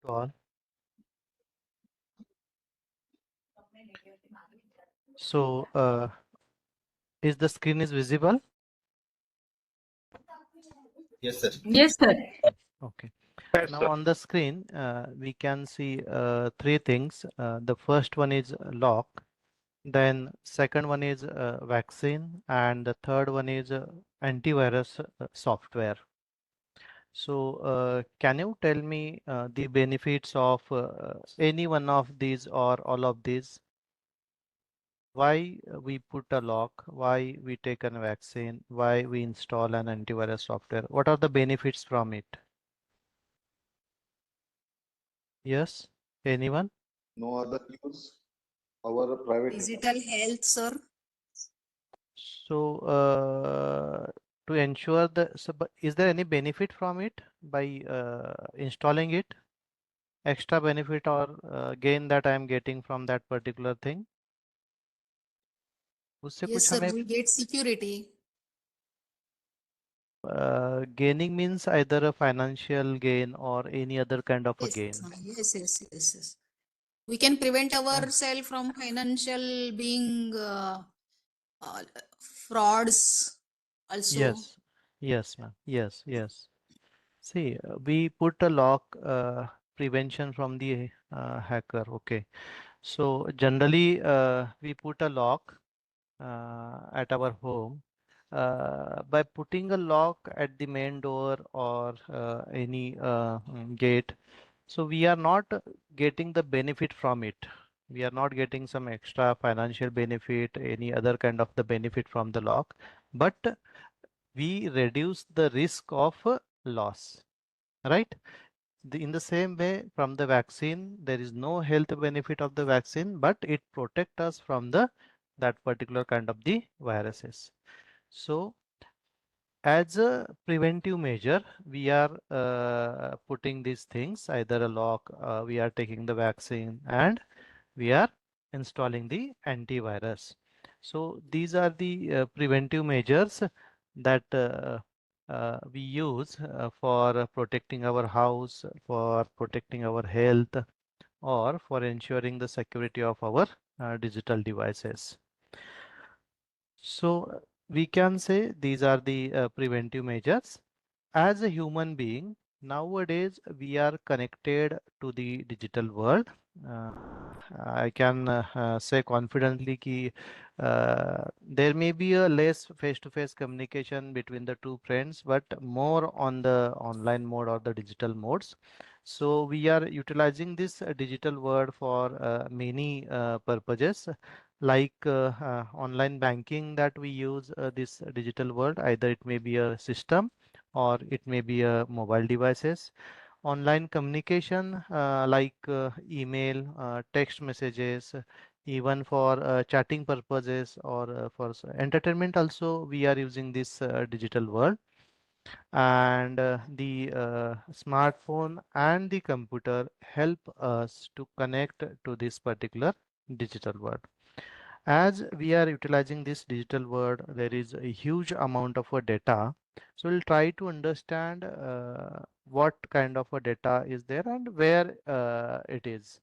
to all. So, is the screen is visible? Yes, sir. Yes, sir. Okay. Now on the screen, we can see three things. The first one is lock, then second one is vaccine, and the third one is antivirus software. So, can you tell me the benefits of any one of these or all of these? Why we put a lock, why we take a vaccine, why we install an antivirus software? What are the benefits from it? Yes, anyone? No other use our private data. Digital health, sir. So, to ensure is there any benefit from it by installing it? Extra benefit or gain that I am getting from that particular thing? उससे Yes, कुछ sir. हमें We get security. gaining means either a financial gain or any other kind of a Yes, gain. sir. Yes. We can prevent Uh, ourselves from financial being uh, frauds also. yes, yes, ma'am. Yes. See, we put a lock prevention from the hacker. Okay. So generally, we put a lock at our home. By putting a lock at the main door or any gate, so we are not getting the benefit from it. We are not getting some extra financial benefit, any other kind of the benefit from the lock, but we reduce the risk of loss, right? In the same way, from the vaccine, there is no health benefit of the vaccine, but it protects us from the that particular kind of the viruses. So, as a preventive measure, we are putting these things, either a lock, we are taking the vaccine, and we are installing the antivirus. So these are the preventive measures that we use for protecting our house, for protecting our health, or for ensuring the security of our digital devices. So we can say these are the preventive measures. As a human being, nowadays we are connected to the digital world. Uh, I can say confidently कि there may be a less face-to-face communication between the two friends, but more on the online mode or the digital modes. So we are utilizing this digital world for many purposes, like online banking that we use this digital world. Either it may be a system or it may be a mobile devices. Online communication like email, text messages, even for chatting purposes or for entertainment also we are using this digital world. And the smartphone and the computer help us to connect to this particular digital world. As we are utilizing this digital world, there is a huge amount of a data. So we'll try to understand what kind of a data is there and where it is.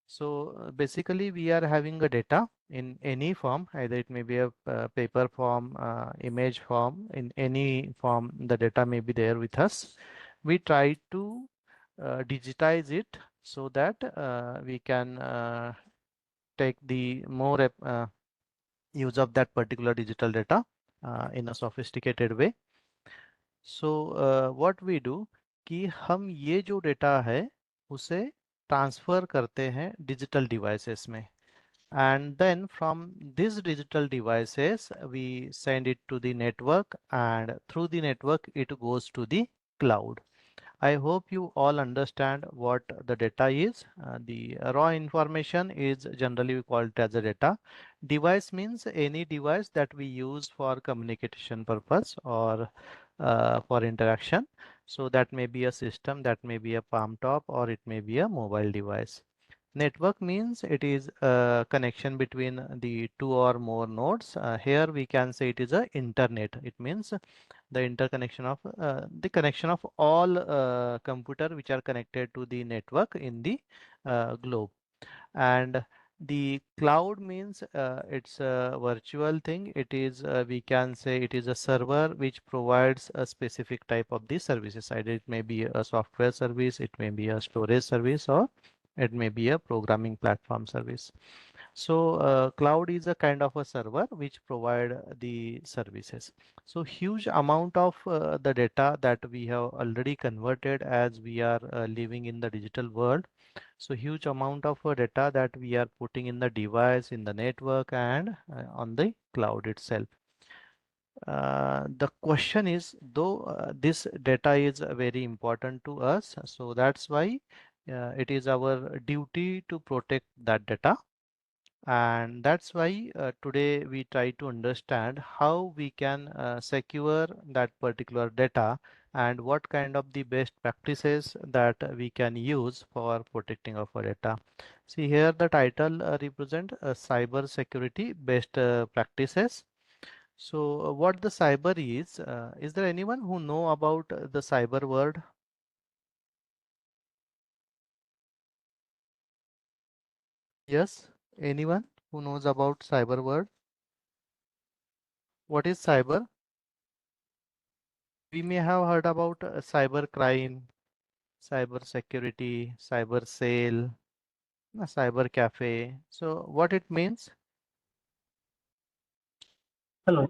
So basically we are having a data in any form, either it may be a paper form, image form, in any form the data may be there with us. We try to digitize it so that we can take the more use of that particular digital data in a sophisticated way. So what we do कि हम ये जो data है उसे transfer करते हैं digital devices में, and then from these digital devices we send it to the network, and through the network it goes to the cloud. I hope you all understand what the data is. The raw information is generally called as a data. Device means any device that we use for communication purpose or for interaction. So that may be a system, that may be a palm top, or it may be a mobile device. Network means it is a connection between the two or more nodes. Here we can say it is a internet. It means the interconnection of the connection of all computer which are connected to the network in the globe. And the cloud means it's a virtual thing. It is we can say it is a server which provides a specific type of the services. Either it may be a software service, it may be a storage service, or it may be a programming platform service. So cloud is a kind of a server which provide the services. So huge amount of the data that we have already converted as we are living in the digital world. So huge amount of data that we are putting in the device, in the network, and on the cloud itself. The question is, though this data is very important to us, so that's why it is our duty to protect that data. And that's why today we try to understand how we can secure that particular data and what kind of the best practices that we can use for protecting our data. See here the title represent cyber security best practices. So what the cyber is there anyone who know about the cyber world? Yes, anyone who knows about cyber world? What is cyber? We may have heard about cyber crime, cyber security, cyber sale, cyber cafe. So what it means? Hello.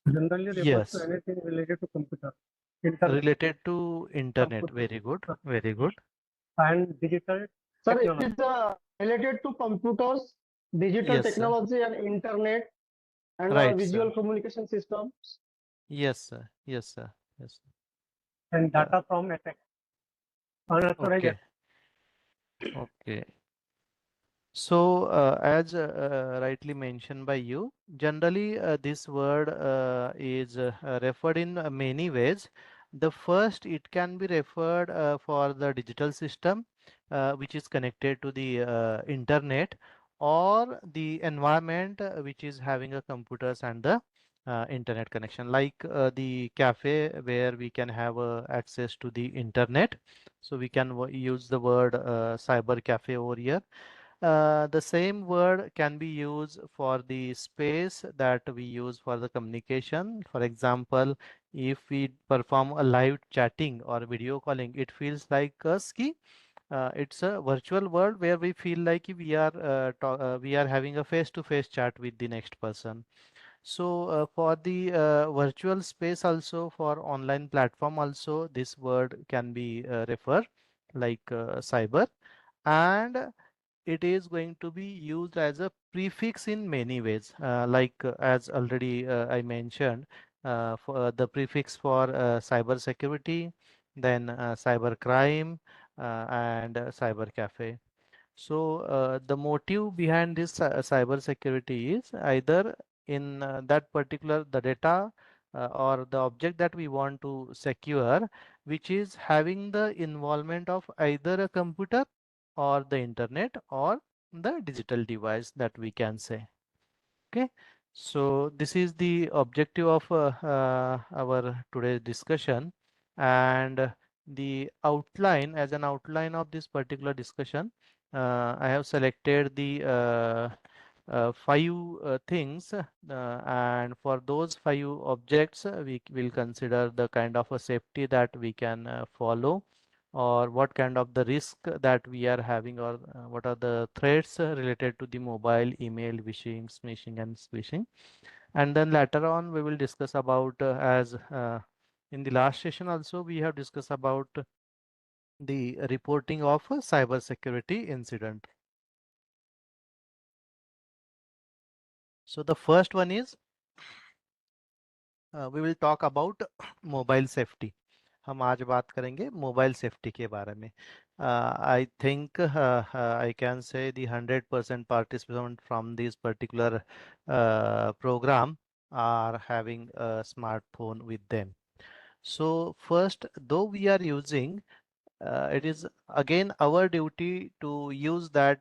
Generally refers to Yes, anything related to computer, internet, related to internet. computer, Very good, very good. and digital Sir, it technology. is related to computers, digital Yes, sir. technology and internet and Right, visual sir. communication systems. Yes, sir. Yes, sir. Yes, sir. And data from attack. Unauthorized Okay, okay. So, as rightly mentioned by you, generally this word is referred in many ways. The first, it can be referred for the digital system which is connected to the internet, or the environment which is having a computers and the internet connection, like the cafe where we can have access to the internet. So we can use the word cyber cafe over here. The same word can be used for the space that we use for the communication. For example, if we perform a live chatting or video calling, it feels like a ski. It's a virtual world where we feel like we are having a face-to-face chat with the next person. So for the virtual space also, for online platform also, this word can be referred like cyber. And it is going to be used as a prefix in many ways, like as already I mentioned, for the prefix for cyber security, then cyber crime, and cyber cafe. So the motive behind this cyber security is either in that particular the data or the object that we want to secure, which is having the involvement of either a computer or the internet or the digital device that we can say. Okay, so this is the objective of our today's discussion, and the outline, as an outline of this particular discussion, I have selected the five things, and for those five objects, we will consider the kind of a safety that we can follow, or what kind of the risk that we are having, or what are the threats related to the mobile, email, phishing, smishing, and phishing. And then later on, we will discuss about as in the last session also we have discussed about the reporting of a cyber security incident. So the first one is we will talk about mobile safety. हम आज बात करेंगे mobile safety के बारे में. I think I can say the 100% participant from this particular program are having a smartphone with them. So first, though we are using it is again our duty to use that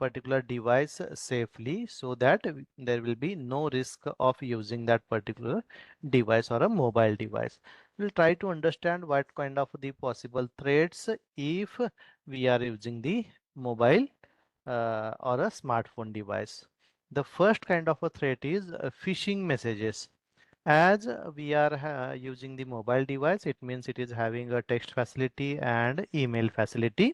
particular device safely, so that there will be no risk of using that particular device or a mobile device. We'll try to understand what kind of the possible threats if we are using the mobile or a smartphone device. The first kind of a threat is phishing messages. As we are using the mobile device, it means it is having a text facility and email facility.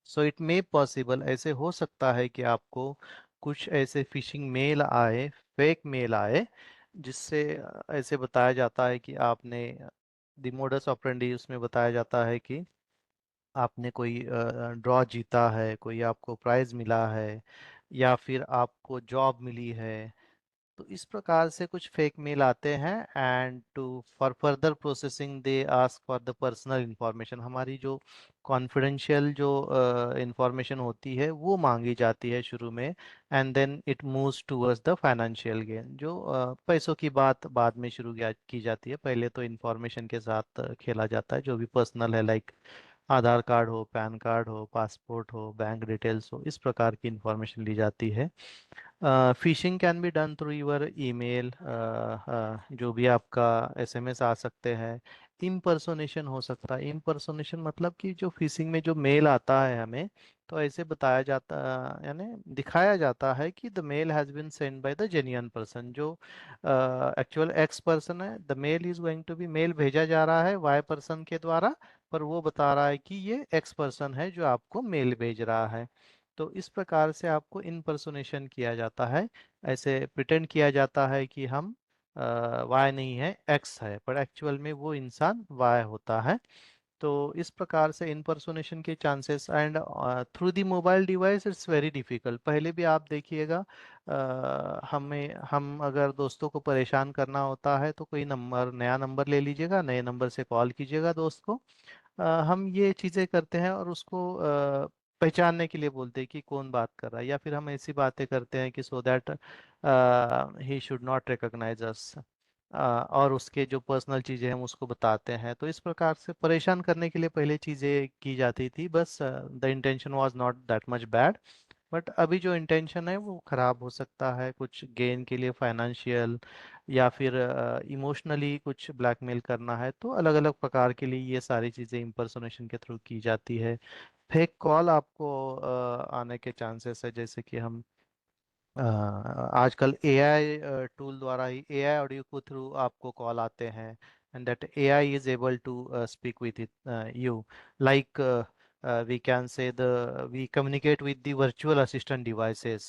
So it may possible, ऐसे हो सकता है कि आपको कुछ ऐसे phishing mail आए, fake mail आए, जिससे ऐसे बताया जाता है कि आपने द मोडस ऑपरेंडी उसमें बताया जाता है कि आपने कोई ड्रॉ जीता है, कोई आपको प्राइज मिला है, या फिर आपको जॉब मिली है। तो इस प्रकार से कुछ फेक मेल आते हैं, and to for further processing they ask for the personal information. हमारी जो कॉन्फिडेंशियल जो इंफॉर्मेशन होती है वो मांगी जाती है शुरू में, and then it moves towards the financial gain. जो पैसों की बात बाद में शुरू की जाती है, पहले तो इंफॉर्मेशन के साथ खेला जाता है जो भी पर्सनल है, लाइक आधार कार्ड हो, पैन कार्ड हो, पासपोर्ट हो, बैंक डिटेल्स हो, इस प्रकार की इंफॉर्मेशन ली जाती है। Phishing can be done through your email, जो भी आपका एसएमएस आ सकते हैं। इम्पर्सोनेशन हो सकता है। इम्पर्सोनेशन मतलब कि जो फिशिंग में जो मेल आता है हमें, तो ऐसे बताया जाता, यानी दिखाया जाता है कि the mail has been send by the genuine person. जो एक्चुअल एक्स पर्सन है, the mail is going to be, mail भेजा जा रहा है वाई पर्सन के द्वारा, पर वो बता रहा है कि ये एक्स पर्सन है जो आपको मेल भेज रहा है। तो इस प्रकार से आपको इनपर्सोनेशन किया जाता है। ऐसे प्रिटेंड किया जाता है कि हम वाई नहीं है, एक्स है, पर एक्चुअल में वो इंसान वाई होता है। तो इस प्रकार से इनपर्सोनेशन के chances, and through the mobile device it's very difficult. पहले भी आप देखिएगा, हम अगर दोस्तों को परेशान करना होता है तो कोई नंबर, नया नंबर ले लीजिएगा, नए नंबर से कॉल कीजिएगा दोस्त को। हम ये चीज़ें करते हैं और उसको पहचानने के लिए बोलते हैं कि कौन बात कर रहा है, या फिर हम ऐसी बातें करते हैं कि so that he should not recognise us, और उसके जो पर्सनल चीज़ें हम उसको बताते हैं। तो इस प्रकार से परेशान करने के लिए पहले चीज़ें की जाती थी, बस the intention was not that much bad. But अभी जो इंटेंशन है वो खराब हो सकता है, कुछ गेन के लिए, फाइनेंशियल या फिर इमोशनली कुछ ब्लैकमेल करना है, तो अलग अलग प्रकार के लिए ये सारी चीज़ें इम्पर्सोनेशन के थ्रू की जाती है। फेक कॉल आपको आने के चांसेस है, जैसे कि हम आजकल एआई टूल द्वारा ही, एआई ऑडियो के थ्रू आपको कॉल आते हैं, and that AI is able to speak with it you, like we can say we communicate with the virtual assistant devices.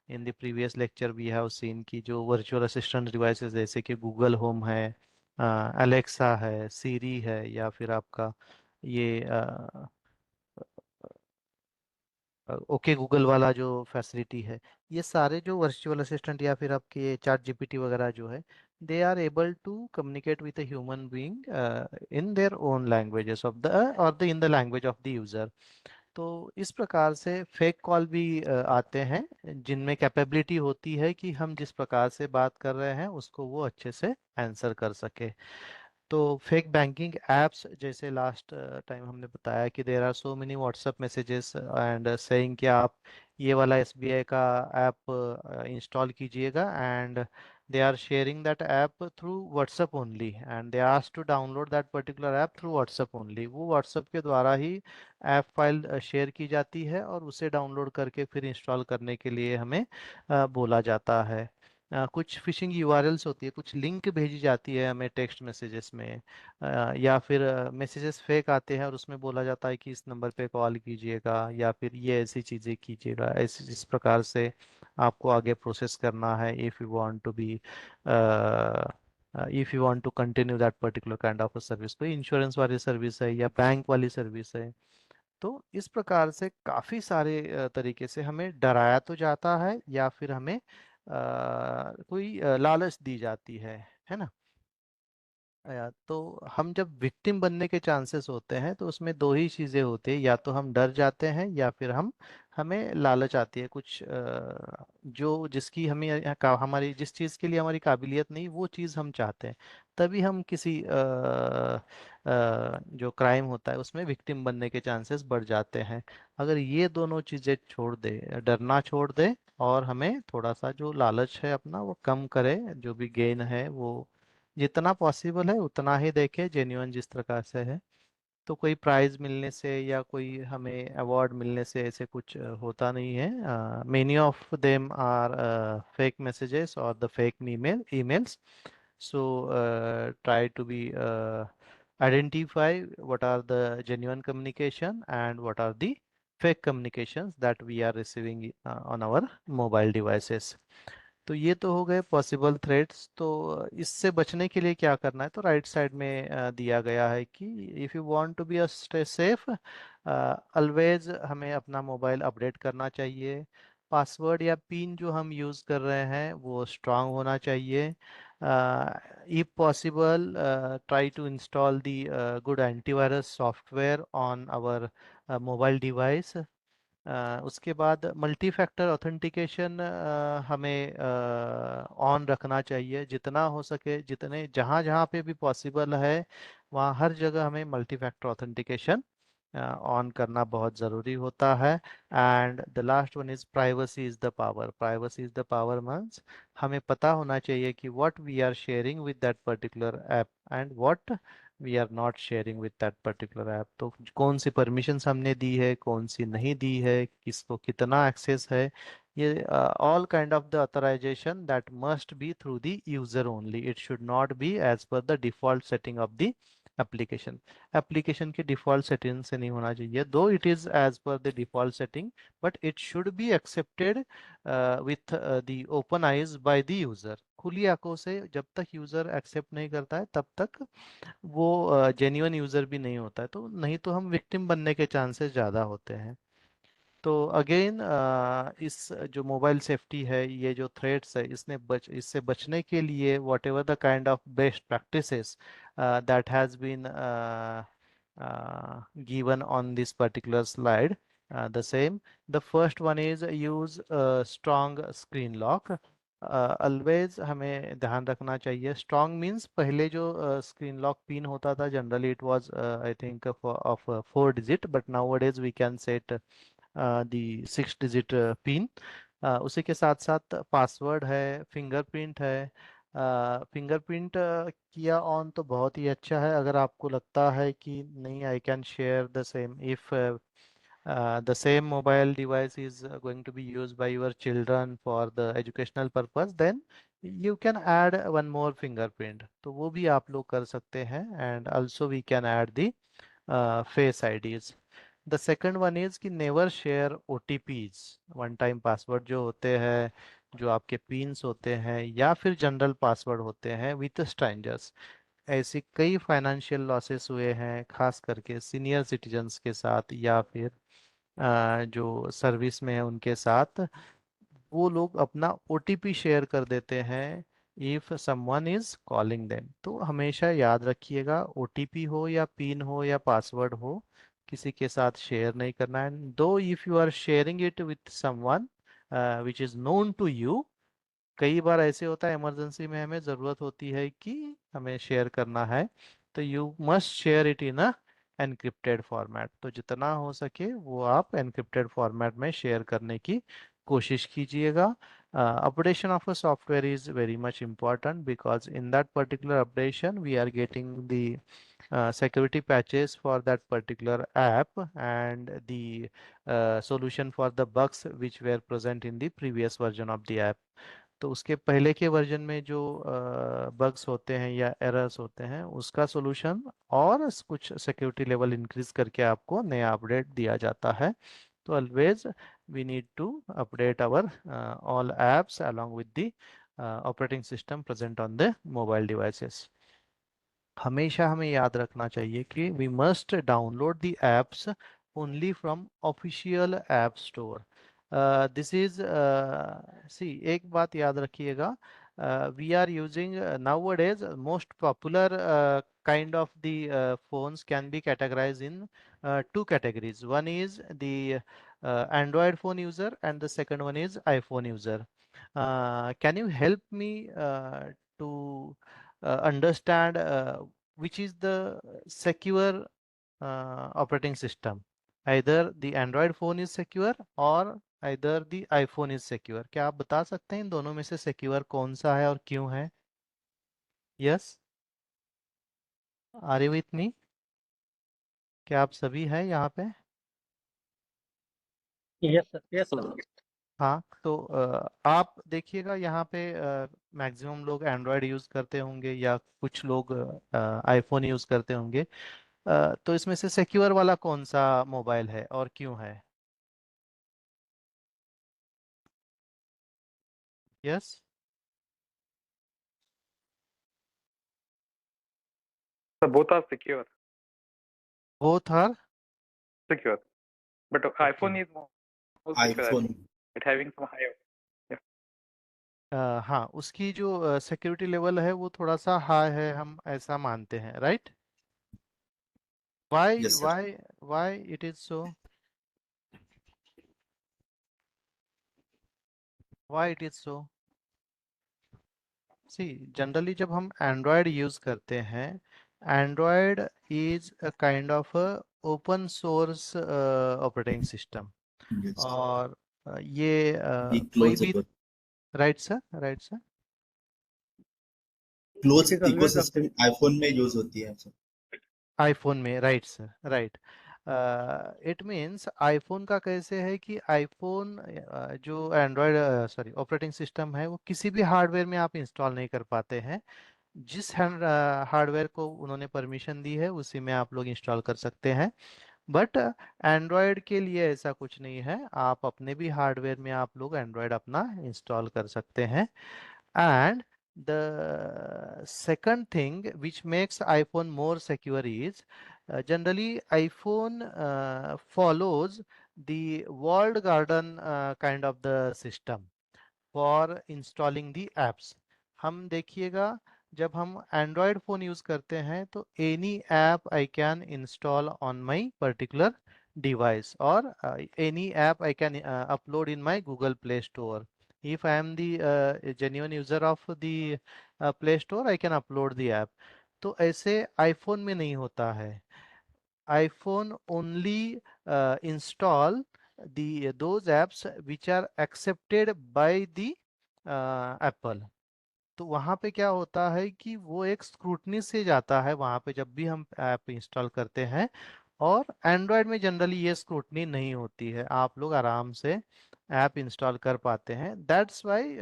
In the previous lecture we have seen कि जो virtual assistant devices जैसे कि Google home है, Alexa है, सीरी है, या फिर आपका ये ओके गूगल वाला जो फैसिलिटी है, ये सारे जो वर्चुअल असिस्टेंट या फिर आपके चैट जीपीटी वगैरह जो है, they are able to communicate with a human being in their own languages of the, और the in the language of the user. तो इस प्रकार से फेक कॉल भी आते हैं, जिनमें कैपेबिलिटी होती है कि हम जिस प्रकार से बात कर रहे हैं उसको वो अच्छे से आंसर कर सके। तो फेक बैंकिंग एप्स, जैसे लास्ट टाइम हमने बताया कि there are so many WhatsApp messages and saying कि आप ये वाला एसबीआई का ऐप इंस्टॉल कीजिएगा, and they are sharing that app through WhatsApp only, and they ask to download that particular app through WhatsApp only. वो WhatsApp के द्वारा ही app file share की जाती है, और उसे डाउनलोड करके फिर इंस्टॉल करने के लिए हमें बोला जाता है। कुछ फिशिंग यूआरएल्स होती है, कुछ लिंक भेजी जाती है हमें टेक्स्ट मैसेजेस में, या फिर मैसेजेस फेक आते हैं और उसमें बोला जाता है कि इस नंबर पे कॉल कीजिएगा, या फिर ये ऐसी चीज़ें कीजिएगा, ऐसे इस प्रकार से आपको आगे प्रोसेस करना है, if you want to continue that particular kind of service. कोई इंश्योरेंस वाली सर्विस है या बैंक वाली सर्विस है। तो इस प्रकार से काफी सारे तरीके से हमें डराया तो जाता है, या फिर हमें कोई लालच दी जाती है ना। तो हम जब विक्टिम बनने के चांसेस होते हैं तो उसमें दो ही चीजें होती है, या तो हम डर जाते हैं या फिर हम हमें लालच आती है कुछ जो जिसकी हमें हमारी जिस चीज़ के लिए हमारी काबिलियत नहीं वो चीज़ हम चाहते हैं, तभी हम किसी जो क्राइम होता है उसमें विक्टिम बनने के चांसेस बढ़ जाते हैं। अगर ये दोनों चीज़ें छोड़ दे, डरना छोड़ दे और हमें थोड़ा सा जो लालच है अपना वो कम करे, जो भी गेन है वो जितना पॉसिबल है उतना ही देखे, जेन्युइन जिस प्रकार से है। तो कोई प्राइज मिलने से या कोई हमें अवार्ड मिलने से ऐसे कुछ होता नहीं है। Many of them are fake messages और the fake emails. So try to be identify what are the genuine communication and what are the fake communications that we are receiving on our mobile devices. तो ये तो हो गए possible threats. तो इससे बचने के लिए क्या करना है, तो राइट साइड में दिया गया है कि if you want to be a stay safe, always हमें अपना मोबाइल अपडेट करना चाहिए। पासवर्ड या पिन जो हम यूज़ कर रहे हैं वो स्ट्रांग होना चाहिए। if possible, try to install the good antivirus software on our mobile device. उसके बाद मल्टी फैक्टर ऑथेंटिकेशन हमें ऑन रखना चाहिए जितना हो सके, जितने जहाँ जहाँ पे भी पॉसिबल है वहाँ हर जगह हमें मल्टी फैक्टर ऑथेंटिकेशन ऑन करना बहुत ज़रूरी होता है। And the last one is privacy is the power. Privacy is the power means हमें पता होना चाहिए कि what we are sharing with that particular app and what we are not sharing with that particular app. तो कौन सी permissions हमने दी है, कौन सी नहीं दी है, किसको कितना एक्सेस है, ये all kind of the authorization that must be through the user only. It should not be as per the default setting of the application. Application के डिफॉल्ट सेटिंग से नहीं होना चाहिए, though it is as per the default setting, but it should be accepted with the open eyes by the user. खुली आंखों से जब तक यूजर एक्सेप्ट नहीं करता है तब तक वो जेन्युइन यूजर भी नहीं होता है, तो नहीं तो हम विक्टिम बनने के चांसेस ज़्यादा होते हैं। तो अगेन इस जो मोबाइल सेफ्टी है, ये जो थ्रेट्स है, इससे बचने के लिए whatever the kind of best practices that has been given on this particular slide, the same, the first one is use strong screen lock. Always हमें ध्यान रखना चाहिए, स्ट्रॉन्ग मींस पहले जो स्क्रीन लॉक पिन होता था generally it was I think of 4 digit, but nowadays we can set the 6 digit pin. उसी के साथ साथ पासवर्ड है, फिंगरप्रिंट है। फिंगरप्रिंट किया ऑन तो बहुत ही अच्छा है। अगर आपको लगता है कि नहीं, I can share the same, if the same mobile device is going to be used by your children for the educational purpose, then you can add one more fingerprint, तो वो भी आप लोग कर सकते हैं। and also we can add the face IDs. The second one is कि never share OTPs, one time password जो होते हैं, जो आपके पिन्स होते हैं या फिर जनरल पासवर्ड होते हैं विथ स्ट्रेंजर्स। ऐसे कई फाइनेंशियल लॉसेस हुए हैं खास करके सीनियर सिटीजन्स के साथ या फिर जो सर्विस में है उनके साथ। वो लोग अपना ओटीपी शेयर कर देते हैं if someone is calling them. तो हमेशा याद रखिएगा, ओटीपी हो या पिन हो या पासवर्ड हो, किसी के साथ शेयर नहीं करना है। Though if you are sharing it with someone which is known to you, कई बार ऐसे होता है इमरजेंसी में हमें ज़रूरत होती है कि हमें शेयर करना है, तो you must share it in a encrypted format. तो जितना हो सके वो आप एनक्रिप्टेड फॉर्मेट में शेयर करने की कोशिश कीजिएगा। Updation of a software is very much important because in that particular updation we are getting the security patches for that particular app and the solution for the bugs which were present in the previous version of the app। तो उसके पहले के version में जो bugs होते हैं या errors होते हैं उसका सॉल्यूशन और कुछ सिक्योरिटी लेवल इंक्रीज करके आपको नया अपडेट दिया जाता है। तो always we need to update our all apps along with the operating system present on the mobile devices. हमेशा हमें याद रखना चाहिए कि we must download the apps only from official app store. This is see, एक बात याद रखिएगा, we are using nowadays most popular kind of the phones can be categorized in two categories. One is the Android phone user and the second one is iPhone user. Can you help me to understand which is the secure operating system? Either the Android phone is secure or either the iPhone is secure. क्या आप बता सकते हैं इन दोनों में से secure कौन सा है और क्यों है? Yes, are you with me? क्या आप सभी हैं यहाँ पे? Yes, sir. Yes, sir. हाँ, तो आप देखिएगा यहाँ पे मैक्सिमम लोग एंड्रॉयड यूज़ करते होंगे या कुछ लोग आईफोन यूज़ करते होंगे। तो इसमें से सिक्योर वाला कौन सा मोबाइल है और क्यों है? Yes, So both are secure, both are secure. But iPhone is more secure. I iPhone. think. It having some higher. हाँ, उसकी जो सिक्योरिटी लेवल है वो थोड़ा सा हाई है, हम ऐसा मानते हैं, right? Why, Yes, sir. why it is so? Why it is so? See, generally जब हम एंड्रॉयड यूज करते हैं, Android is a kind of a open source operating system. Yes. और ये The कोई closed भी, right sir, right sir, closed It is always ecosystem iPhone में use होती है sir. आईफोन में, right sir, right. It means iPhone का कैसे है कि आईफोन जो एंड्रॉयड सॉरी ऑपरेटिंग सिस्टम है वो किसी भी हार्डवेयर में आप इंस्टॉल नहीं कर पाते हैं। जिस हार्डवेयर को उन्होंने परमिशन दी है उसी में आप लोग इंस्टॉल कर सकते हैं। बट एंड्रॉयड के लिए ऐसा कुछ नहीं है, आप अपने भी हार्डवेयर में आप लोग एंड्रॉयड अपना इंस्टॉल कर सकते हैं। And the second thing which makes iPhone more secure is generally iPhone follows the walled garden kind of the system for installing the apps. हम देखिएगा जब हम एंड्रॉयड फ़ोन यूज़ करते हैं तो any app I can install on my particular device और any app I can upload in my Google play Store. If I am the genuine user of the Play Store, I can upload the app. तो ऐसे iPhone में नहीं होता है. iPhone only install the those apps which are accepted by the Apple. तो वहाँ पे क्या होता है कि वो एक स्क्रूटनी से जाता है वहाँ पे जब भी हम ऐप इंस्टॉल करते हैं, और एंड्रॉयड में जनरली ये स्क्रूटनी नहीं होती है, आप लोग आराम से ऐप इंस्टॉल कर पाते हैं. दैट्स वाई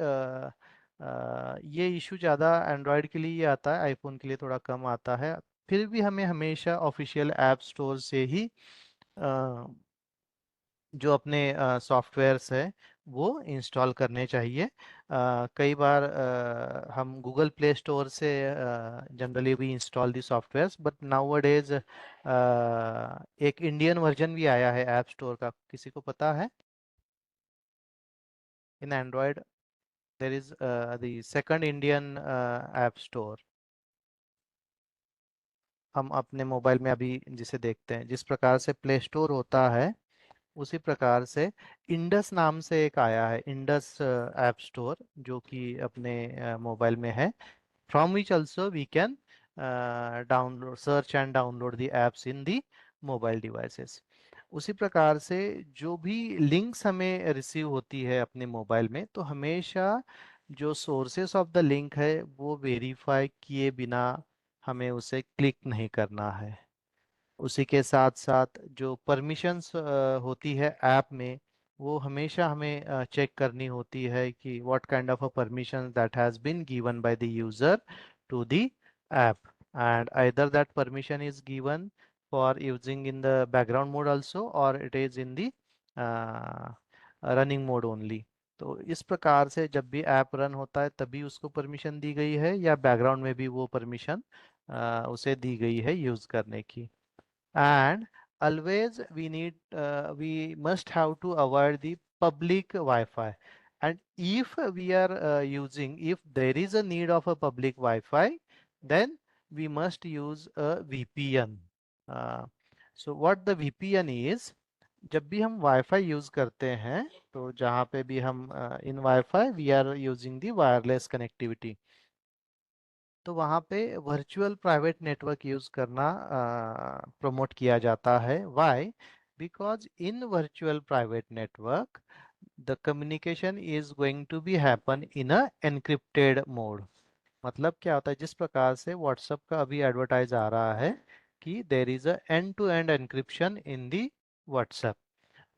ये इशू ज़्यादा एंड्रॉयड के लिए ही आता है, आईफोन के लिए थोड़ा कम आता है. फिर भी हमें हमेशा ऑफिशियल ऐप स्टोर से ही जो अपने सॉफ्टवेयर्स है वो इंस्टॉल करने चाहिए. कई बार हम गूगल प्ले स्टोर से generally we install the softwares, but nowadays एक इंडियन वर्जन भी आया है ऐप स्टोर का, किसी को पता है? In Android there is the second Indian app store. हम अपने मोबाइल में अभी जिसे देखते हैं, जिस प्रकार से प्ले स्टोर होता है उसी प्रकार से इंडस नाम से एक आया है, इंडस ऐप स्टोर, जो कि अपने मोबाइल में है. From which also we can download, search and download the apps in the mobile devices. उसी प्रकार से जो भी लिंक्स हमें रिसीव होती है अपने मोबाइल में, तो हमेशा जो सोर्सेस ऑफ द लिंक है वो वेरीफाई किए बिना हमें उसे क्लिक नहीं करना है. उसी के साथ साथ जो परमिशंस होती है ऐप में, वो हमेशा हमें चेक करनी होती है कि what kind of a permission that has been given by the user to the app, and either that permission is given for using in the background mode also और it is in the running mode only. तो इस प्रकार से जब भी app run होता है तभी उसको परमिशन दी गई है, या बैकग्राउंड में भी वो परमिशन उसे दी गई है यूज करने की. And always we must have to avoid the public Wi-Fi. And if we are if there is a need of a public Wi-Fi, then we must use a VPN. So what the VPN is, जब भी हम wifi use करते हैं तो जहाँ पे भी हम in wifi we are using the wireless connectivity, तो वहाँ पे वर्चुअल प्राइवेट नेटवर्क यूज करना प्रमोट किया जाता है. Why? Because in virtual private network the communication is going to be happen in a encrypted mode. मतलब क्या होता है, जिस प्रकार से व्हाट्सएप का अभी एडवर्टाइज आ रहा है कि there is a end to end encryption in the WhatsApp,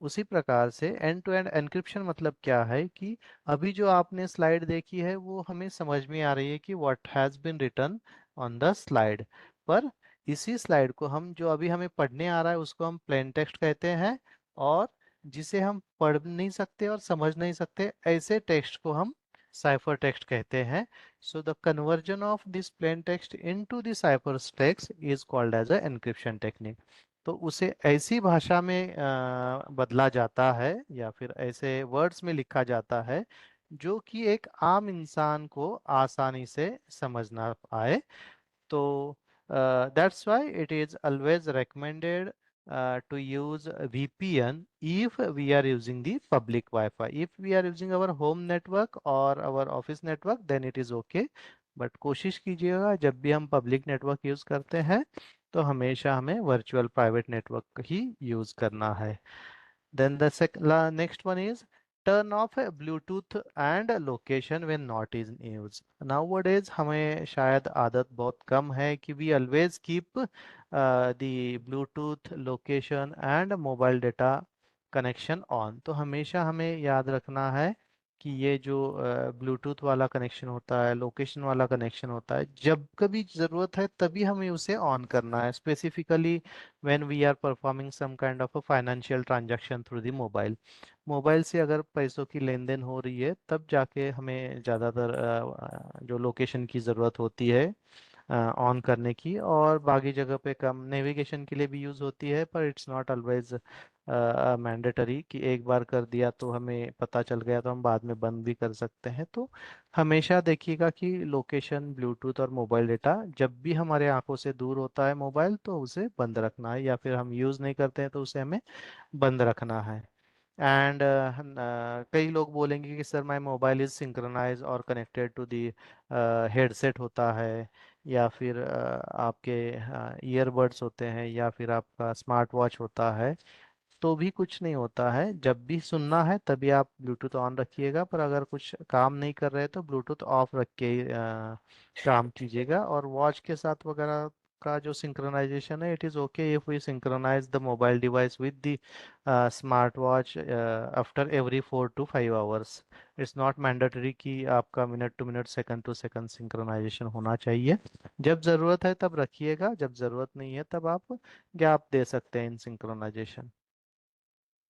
उसी प्रकार से एंड टू एंड एनक्रिप्शन मतलब क्या है कि अभी जो आपने स्लाइड देखी है वो हमें समझ में आ रही है कि what has been written on the slide, पर इसी स्लाइड को हम जो अभी हमें पढ़ने आ रहा है उसको हम प्लेन टेक्स्ट कहते हैं, और जिसे हम पढ़ नहीं सकते और समझ नहीं सकते ऐसे टेक्स्ट को हम साइफर टेक्स्ट कहते हैं. So the conversion of this plain text into the cipher text is called as a encryption technique. तो उसे ऐसी भाषा में बदला जाता है या फिर ऐसे वर्ड्स में लिखा जाता है जो कि एक आम इंसान को आसानी से समझ ना आए. So that's why it is always recommended to use VPN if we are using the public Wi-Fi. If we are using our home network or our office network, then it is okay. But कोशिश कीजिएगा जब भी हम public network use करते हैं तो हमेशा हमें वर्चुअल प्राइवेट नेटवर्क ही यूज़ करना है. Then the next one is turn off Bluetooth and location when not in use. Nowadays हमें शायद आदत बहुत कम है कि we always keep the Bluetooth, location and mobile data connection on. तो हमेशा हमें याद रखना है कि ये जो ब्लूटूथ वाला कनेक्शन होता है, लोकेशन वाला कनेक्शन होता है, जब कभी ज़रूरत है तभी हमें उसे ऑन करना है. Specifically when we are performing some kind of a financial transaction through the mobile. Mobile से अगर पैसों की लेन देन हो रही है तब जाके हमें ज़्यादातर जो लोकेशन की ज़रूरत होती है ऑन करने की, और बाकी जगह पे कम. नेविगेशन के लिए भी यूज़ होती है पर इट्स नॉट ऑलवेज मैंडेटरी कि एक बार कर दिया तो हमें पता चल गया तो हम बाद में बंद भी कर सकते हैं. तो हमेशा देखिएगा कि लोकेशन, ब्लूटूथ और मोबाइल डेटा जब भी हमारे आंखों से दूर होता है मोबाइल तो उसे बंद रखना है, या फिर हम यूज़ नहीं करते हैं तो उसे हमें बंद रखना है. एंड कई लोग बोलेंगे कि sir my mobile is synchronize और कनेक्टेड टू दी हेडसेट होता है, या फिर आपके ईयरबड्स होते हैं, या फिर आपका स्मार्ट वॉच होता है. तो भी कुछ नहीं होता है. जब भी सुनना है तभी आप ब्लूटूथ ऑन रखिएगा, पर अगर कुछ काम नहीं कर रहे तो ब्लूटूथ ऑफ रख के काम कीजिएगा. और वॉच के साथ वगैरह का जो सिंक्रोनाइजेशन है, it is okay if we synchronize the mobile device with the smart watch after every 4 to 5 hours. It's not mandatory कि आपका minute to minute, second to second synchronization होना चाहिए. जब ज़रूरत है तब रखिएगा, जब ज़रूरत नहीं है तब आप गैप दे सकते हैं इन सिंक्रोनाइजेशन.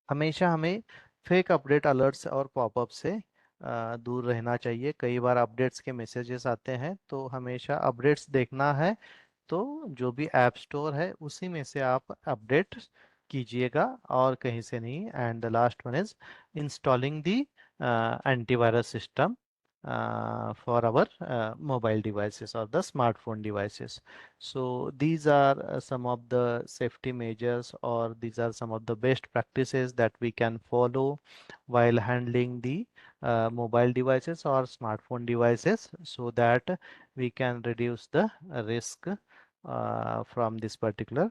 हमेशा हमें फेक अपडेट अलर्ट्स और पॉपअप से दूर रहना चाहिए. कई बार अपडेट्स के मैसेजेस आते हैं तो हमेशा अपडेट्स देखना है तो जो भी ऐप स्टोर है उसी में से आप अपडेट कीजिएगा और कहीं से नहीं. And the last one is installing the antivirus system for our mobile devices or the smartphone devices. So these are some of the safety measures, or these are some of the best practices that we can follow while handling the mobile devices or smartphone devices, so that we can reduce the risk from this particular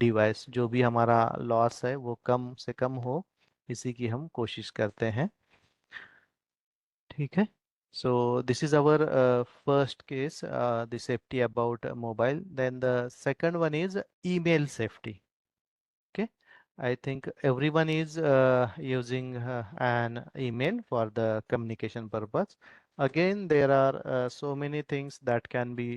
device. जो भी हमारा loss है वो कम से कम हो, इसी की हम कोशिश करते हैं. ठीक है. So this is our first case, the safety about mobile. Then the second one is email safety. Okay. I think everyone is using an email for the communication purpose. Again, there are so many things that can be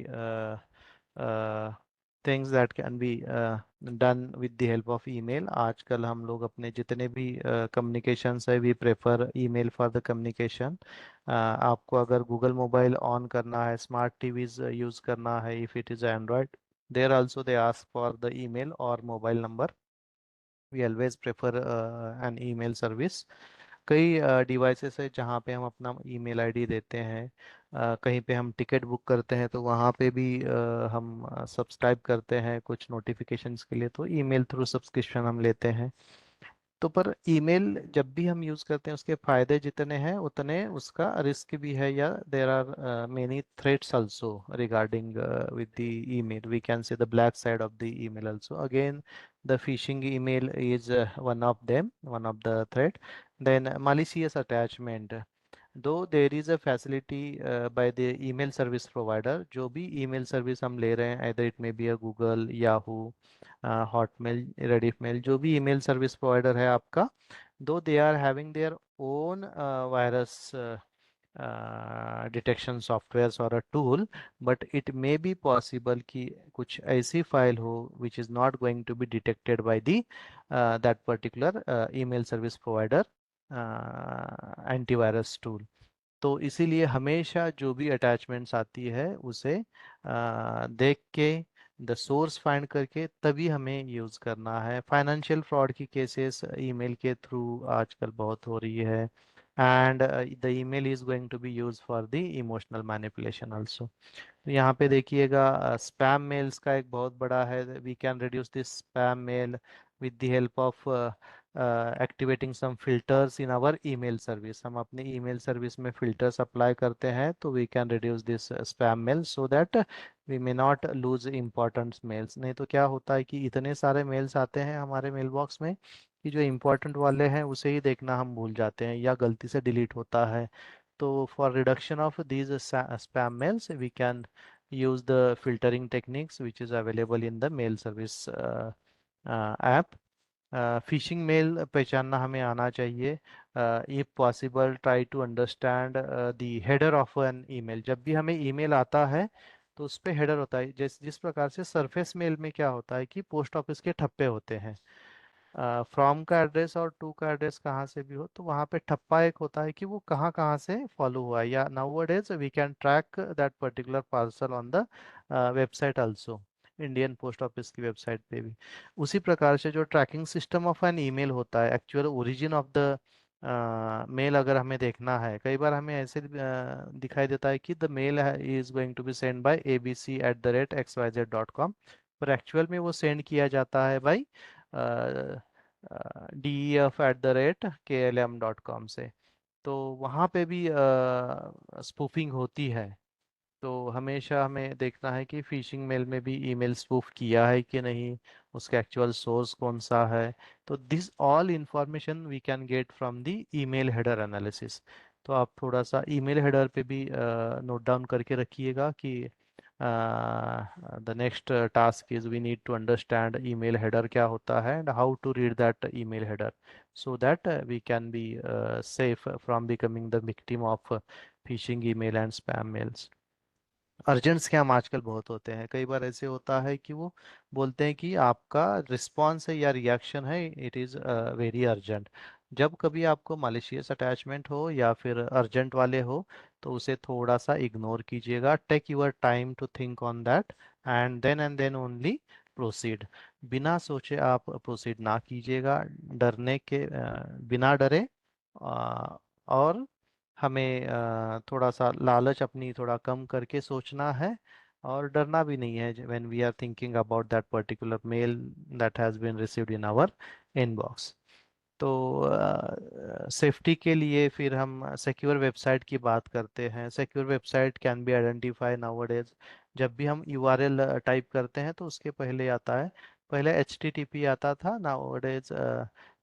done with the help of email. आजकल हम लोग अपने जितने भी communications है, we prefer email for the communication. आपको अगर Google mobile on करना है, स्मार्ट टीवीज यूज करना है, if it is Android, there also they ask for the email और mobile number. We always prefer an email service. कई devices है जहाँ पे हम अपना ईमेल आईडी देते हैं. कहीं पे हम टिकट बुक करते हैं तो वहाँ पे भी हम सब्सक्राइब करते हैं कुछ नोटिफिकेशंस के लिए, तो ईमेल थ्रू सब्सक्रिप्शन हम लेते हैं। तो पर ईमेल जब भी हम यूज़ करते हैं उसके फायदे जितने हैं उतने उसका रिस्क भी है, या there are many threats also regarding with the email, we can say the black side of the email also. Again the phishing email is one of them, one of the threat. Then malicious attachment, though there is a facility by the email service provider, जो भी email service हम ले रहे हैं, either it may be a Google, Yahoo, Hotmail, Rediffmail, जो भी email service provider है आपका, though they are having their own virus detection softwares और a tool, but it may be possible कि कुछ ऐसी फाइल हो which is not going to be detected by the that particular email service provider antivirus tool. तो इसीलिए हमेशा जो भी अटैचमेंट्स आती है उसे देख के द सोर्स फाइंड करके तभी हमें यूज़ करना है। फाइनेंशियल फ्रॉड की केसेस ईमेल के थ्रू आजकल बहुत हो रही है, and the email is going to be use for the emotional manipulation also. तो यहाँ पे देखिएगा स्पैम मेल्स का एक बहुत बड़ा है, we can reduce this spam mail with the help of activating some filters in our email service. हम अपने ईमेल सर्विस में फिल्टर्स अप्लाई करते हैं तो we can reduce this spam mail so that we may not lose important mails. नहीं तो क्या होता है कि इतने सारे मेल्स आते हैं हमारे मेल बॉक्स में कि जो इम्पोर्टेंट वाले हैं उसे ही देखना हम भूल जाते हैं या गलती से डिलीट होता है। तो for reduction of these spam mails, we can use the filtering techniques which is available in the mail service app. Phishing mail पहचानना हमें आना चाहिए। If possible try to understand the header of an email. जब भी हमें email आता है तो उस पे हेडर होता है, जिस प्रकार से सरफेस मेल में क्या होता है कि पोस्ट ऑफिस के ठप्पे होते हैं, फ्रॉम का एड्रेस और टू का एड्रेस कहाँ से भी हो तो वहाँ पे ठप्पा एक होता है कि वो कहाँ कहाँ से फॉलो हुआ है, या nowadays we can track that particular parcel on the website also, Indian post office की वेबसाइट पे भी। उसी प्रकार से जो tracking system of an email होता है, actual origin of the mail अगर हमें देखना है, कई बार हमें ऐसे दिखाई देता है कि the mail is going to be send by abc@xyz.com, पर एक्चुअल में वो सेंड किया जाता है बाई def@klm.com से। तो वहाँ पे भी स्पूफिंग होती है। तो हमेशा हमें देखना है कि फिशिंग मेल में भी ईमेल स्पूफ किया है कि नहीं, उसका एक्चुअल सोर्स कौन सा है। तो this all information we can get from the email header analysis. तो आप थोड़ा सा ईमेल हेडर पे भी नोट डाउन करके रखिएगा कि the next task is we need to understand email header क्या होता है and how to read that email header so that we can be safe from becoming the victim of phishing email and spam mails। Urgent scam आजकल बहुत होते हैं, कई बार ऐसे होता है कि वो बोलते हैं कि आपका रिस्पॉन्स है या रिएक्शन है, इट इज़ वेरी अर्जेंट। जब कभी आपको मालिशियस अटैचमेंट हो या फिर अर्जेंट वाले हो तो उसे थोड़ा सा इग्नोर कीजिएगा, take your time to think on that and then only proceed. बिना सोचे आप प्रोसीड ना कीजिएगा, डरने के बिना डरे। और हमें थोड़ा सा लालच अपनी थोड़ा कम करके सोचना है, और डरना भी नहीं है when we are thinking about that particular mail that has been received in our inbox. तो सेफ्टी के लिए फिर हम सिक्योर वेबसाइट की बात करते हैं। Secure website can be identify nowadays. जब भी हम यूआरएल टाइप करते हैं तो उसके पहले आता है, पहले एचटीटीपी आता था, नाउअडेज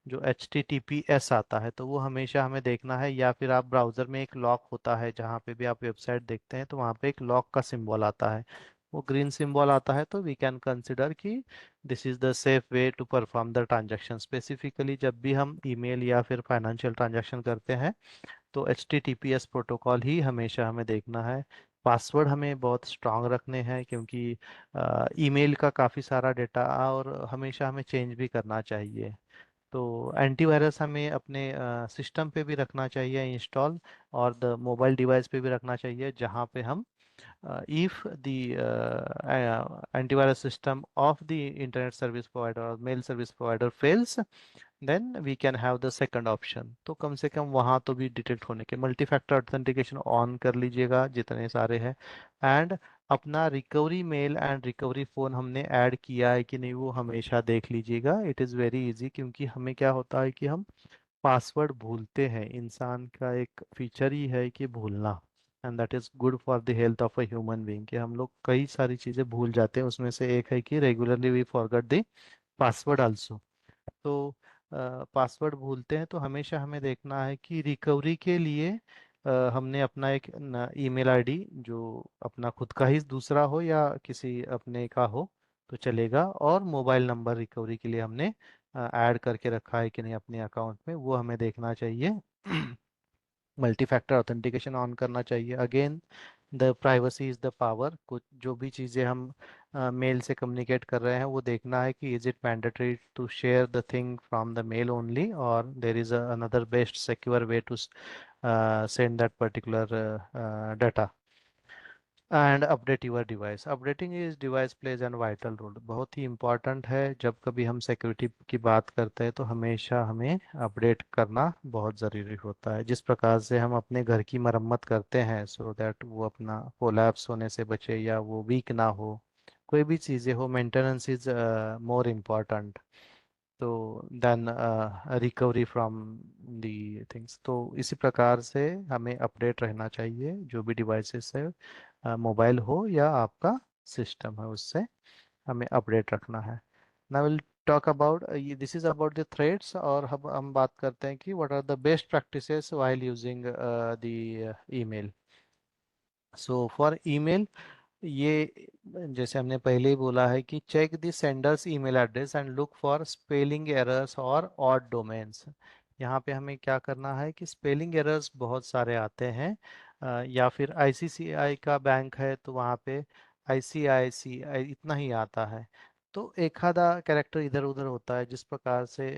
जो एचटीटीपीएस आता है, तो वो हमेशा हमें देखना है। या फिर आप ब्राउज़र में एक लॉक होता है, जहाँ पे भी आप वेबसाइट देखते हैं तो वहाँ पे एक लॉक का सिंबल आता है, वो ग्रीन सिंबल आता है, तो वी कैन कंसिडर कि this is the safe way to perform the transaction. Specifically जब भी हम ईमेल या फिर फाइनेंशियल ट्रांजैक्शन करते हैं तो एचटीटीपीएस प्रोटोकॉल ही हमेशा हमें देखना है। पासवर्ड हमें बहुत स्ट्रांग रखने हैं क्योंकि ईमेल का काफ़ी सारा डेटा और हमेशा हमें चेंज भी करना चाहिए। तो एंटीवायरस हमें अपने सिस्टम पे भी रखना चाहिए इंस्टॉल, और द मोबाइल डिवाइस पे भी रखना चाहिए जहाँ पे हम if the antivirus system of the internet service provider or mail service provider fails, then we can have the second option. तो कम से कम वहाँ तो भी डिटेक्ट होने के मल्टी फैक्टर ऑथेंटिकेशन ऑन कर लीजिएगा जितने सारे हैं। एंड अपना recovery male and recovery phone हमने ऐड किया है कि नहीं वो हमेशा देख लीजिएगा। इट इज़ वेरी इजी, क्योंकि हमें क्या होता है कि हम पासवर्ड भूलते हैं। इंसान का एक फीचर ही है कि भूलना, and that is good for the health of a human being, कि हम लोग कई सारी चीज़ें भूल जाते हैं। उसमें से एक है कि regularly we forget the password also. तो पासवर्ड भूलते हैं तो हमेशा हमें देखना है कि रिकवरी के लिए हमने अपना एक ईमेल आईडी जो अपना खुद का ही दूसरा हो या किसी अपने का हो तो चलेगा, और मोबाइल नंबर रिकवरी के लिए हमने ऐड करके रखा है कि नहीं अपने अकाउंट में, वो हमें देखना चाहिए। मल्टी फैक्टर ऑथेंटिकेशन ऑन करना चाहिए। Again the privacy is the power. कुछ जो भी चीज़ें हम मेल से कम्युनिकेट कर रहे हैं वो देखना है कि is it mandatory to share the thing from the mail only, और there is another best secure way to send that particular data. And update your device. Updating is device plays an vital role. बहुत ही important है। जब कभी हम security की बात करते हैं तो हमेशा हमें अपडेट करना बहुत ज़रूरी होता है। जिस प्रकार से हम अपने घर की मरम्मत करते हैं सो दैट वो अपना कोलैप्स होने से बचे या वो वीक ना हो, कोई भी चीज़ें हो, मेंटेनेंस इज मोर इम्पॉर्टेंट तो than recovery from the things. तो इसी प्रकार से हमें अपडेट रहना चाहिए जो भी डिवाइसेस है, मोबाइल हो या आपका सिस्टम है, उससे हमें अपडेट रखना है। Now will talk about this is about the threads, और हम बात करते हैं कि what are the best practices while using the email. So for email, ये जैसे हमने पहले ही बोला है कि check the sender's email address and look for spelling errors और ऑड डोमेन्स। यहाँ पे हमें क्या करना है कि स्पेलिंग एरर्स बहुत सारे आते हैं, या फिर आईसीआईसीआई का बैंक है तो वहाँ पे आईसीआईसीआई इतना ही आता है, तो एक आधा कैरेक्टर इधर उधर होता है। जिस प्रकार से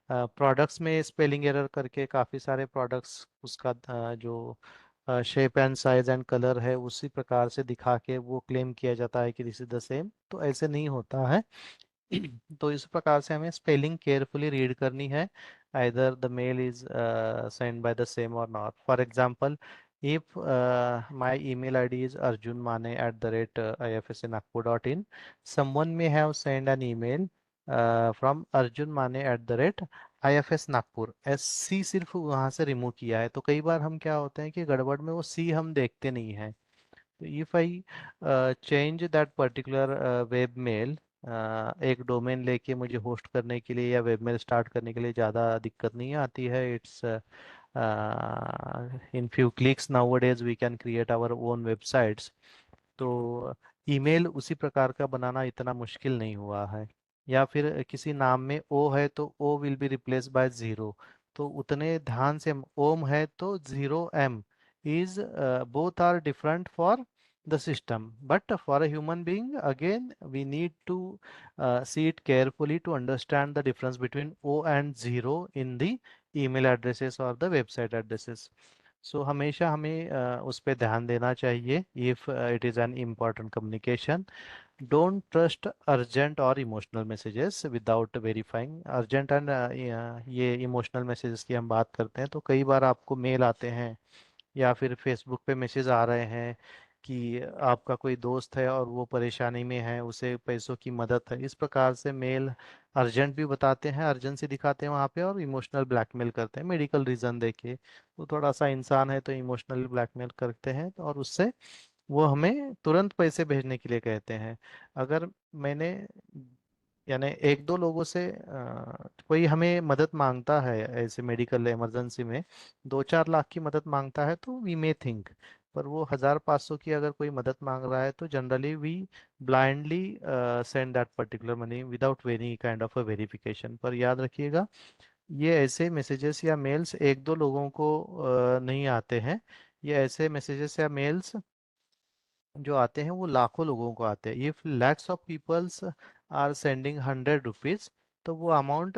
प्रोडक्ट्स में स्पेलिंग एरर करके काफ़ी सारे प्रोडक्ट्स उसका जो shape and size and colour है उसी प्रकार से दिखा के वो क्लेम किया जाता है कि दिस इज द सेम, तो ऐसे नहीं होता है। तो इस प्रकार से हमें स्पेलिंग केयरफुली रीड करनी है, either the mail is sent by the same or not. For example, if my email ID is arjunmane@ifsnagpur.in, someone may have sent an email from arjunmane@ifs Nagpur। S C सिर्फ वहाँ से remove किया है, तो कई बार हम क्या होते हैं कि गड़बड़ में वो सी हम देखते नहीं हैं। तो if I change that particular web mail, एक डोमेन लेके मुझे होस्ट करने के लिए या वेब मेल स्टार्ट करने के लिए ज़्यादा दिक्कत नहीं आती है। It's in few clicks nowadays we can create our own websites. तो ईमेल उसी प्रकार का बनाना इतना मुश्किल नहीं हुआ है। या फिर किसी नाम में ओ है तो O will be replace by zero, तो उतने ध्यान से ओम है तो zero M is both are different for the system, but for a human being again we need to see it carefully to understand the difference between o and zero in the email addresses or the website addresses. So हमेशा हमें उस पे ध्यान देना चाहिए if it is an important communication. Don't trust urgent or emotional messages without verifying. Urgent and ये emotional messages की हम बात करते हैं, तो कई बार आपको मेल आते हैं या फिर फेसबुक पे मैसेज आ रहे हैं कि आपका कोई दोस्त है और वो परेशानी में है, उसे पैसों की मदद है। इस प्रकार से मेल अर्जेंट भी बताते हैं, अर्जेंसी दिखाते हैं वहाँ पे, और इमोशनल ब्लैकमेल करते हैं मेडिकल रीज़न देके। वो थोड़ा सा इंसान है तो इमोशनल ब्लैकमेल करते हैं, और उससे वो हमें तुरंत पैसे भेजने के लिए कहते हैं। अगर मैंने यानी एक दो लोगों से कोई हमें मदद मांगता है ऐसे मेडिकल इमरजेंसी में, 2-4 लाख की मदद मांगता है तो वी मे थिंक, पर वो 1,000-500 की अगर कोई मदद मांग रहा है तो generally we blindly send that particular money without any kind of a verification. पर याद रखिएगा ये ऐसे मैसेजेस या मेल्स एक दो लोगों को नहीं आते हैं। ये ऐसे मैसेजेस या मेल्स जो आते हैं वो लाखों लोगों को आते हैं। If lakhs of peoples are sending 100 rupees, तो वो अमाउंट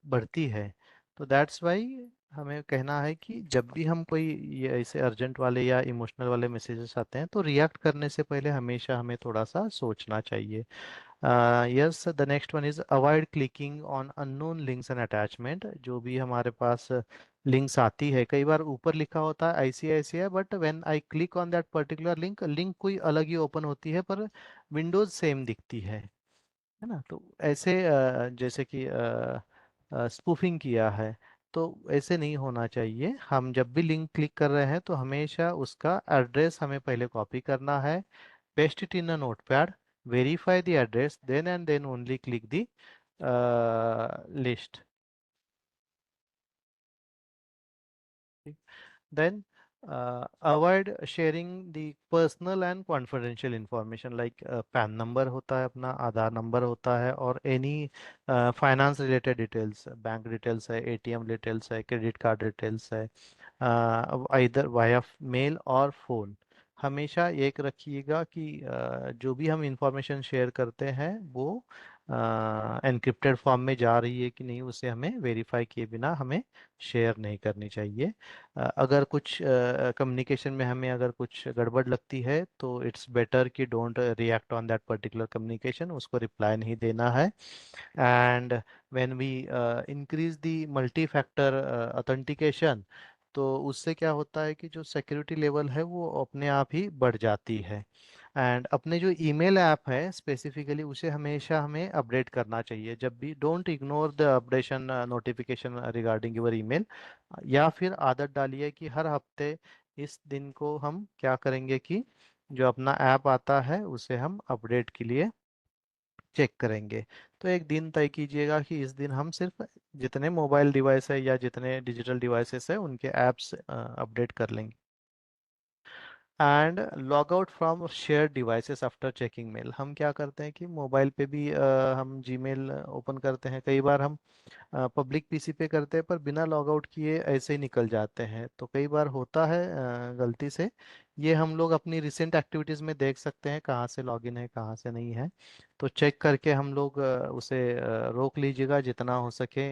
बढ़ती है। तो दैट्स वाई हमें कहना है कि जब भी हम कोई ये ऐसे अर्जेंट वाले या इमोशनल वाले मैसेजेस आते हैं तो रिएक्ट करने से पहले हमेशा हमें थोड़ा सा सोचना चाहिए. Yes, the next one is avoid clicking on unknown links and attachment. जो भी हमारे पास लिंक्स आती है, कई बार ऊपर लिखा होता है ICICI, but when I click on that particular link, link कोई अलग ही ओपन होती है पर विंडोज सेम दिखती है ना. तो ऐसे जैसे कि स्पूफिंग किया है, तो ऐसे नहीं होना चाहिए. हम जब भी लिंक क्लिक कर रहे हैं तो हमेशा उसका एड्रेस हमें पहले कॉपी करना है, paste it in a notepad, verify the address, then and then only click the list. Then avoid sharing the personal and confidential information like PAN number होता है अपना, आधार नंबर होता है, और any finance related details, bank details है, ATM details है, credit card details है, इधर वाया मेल और फोन. हमेशा एक रखिएगा कि जो भी हम इंफॉर्मेशन शेयर करते हैं वो एनक्रिप्टेड फॉर्म में जा रही है कि नहीं, उसे हमें वेरीफाई किए बिना हमें शेयर नहीं करनी चाहिए. अगर कुछ कम्युनिकेशन में हमें अगर कुछ गड़बड़ लगती है तो इट्स बेटर कि don't react on that particular communication, उसको रिप्लाई नहीं देना है. And when we increase the multi factor authentication, तो उससे क्या होता है कि जो सिक्योरिटी लेवल है वो अपने आप ही बढ़ जाती है. एंड अपने जो ईमेल ऐप है स्पेसिफिकली उसे हमेशा हमें अपडेट करना चाहिए. जब भी don't ignore the updation notification regarding your email, या फिर आदत डालिए कि हर हफ्ते इस दिन को हम क्या करेंगे कि जो अपना ऐप आता है उसे हम अपडेट के लिए चेक करेंगे. तो एक दिन तय कीजिएगा कि इस दिन हम सिर्फ जितने मोबाइल डिवाइस है या जितने डिजिटल डिवाइसेस है उनके ऐप्स अपडेट कर लेंगे. And log out from share devices after checking mail. हम क्या करते हैं कि मोबाइल पे भी हम जीमेल ओपन करते हैं, कई बार हम पब्लिक पीसी पे करते हैं पर बिना लॉग आउट किए ऐसे ही निकल जाते हैं. तो कई बार होता है गलती से. ये हम लोग अपनी रिसेंट एक्टिविटीज़ में देख सकते हैं कहाँ से लॉगिन है कहाँ से नहीं है. तो चेक करके हम लोग उसे रोक लीजिएगा जितना हो सके,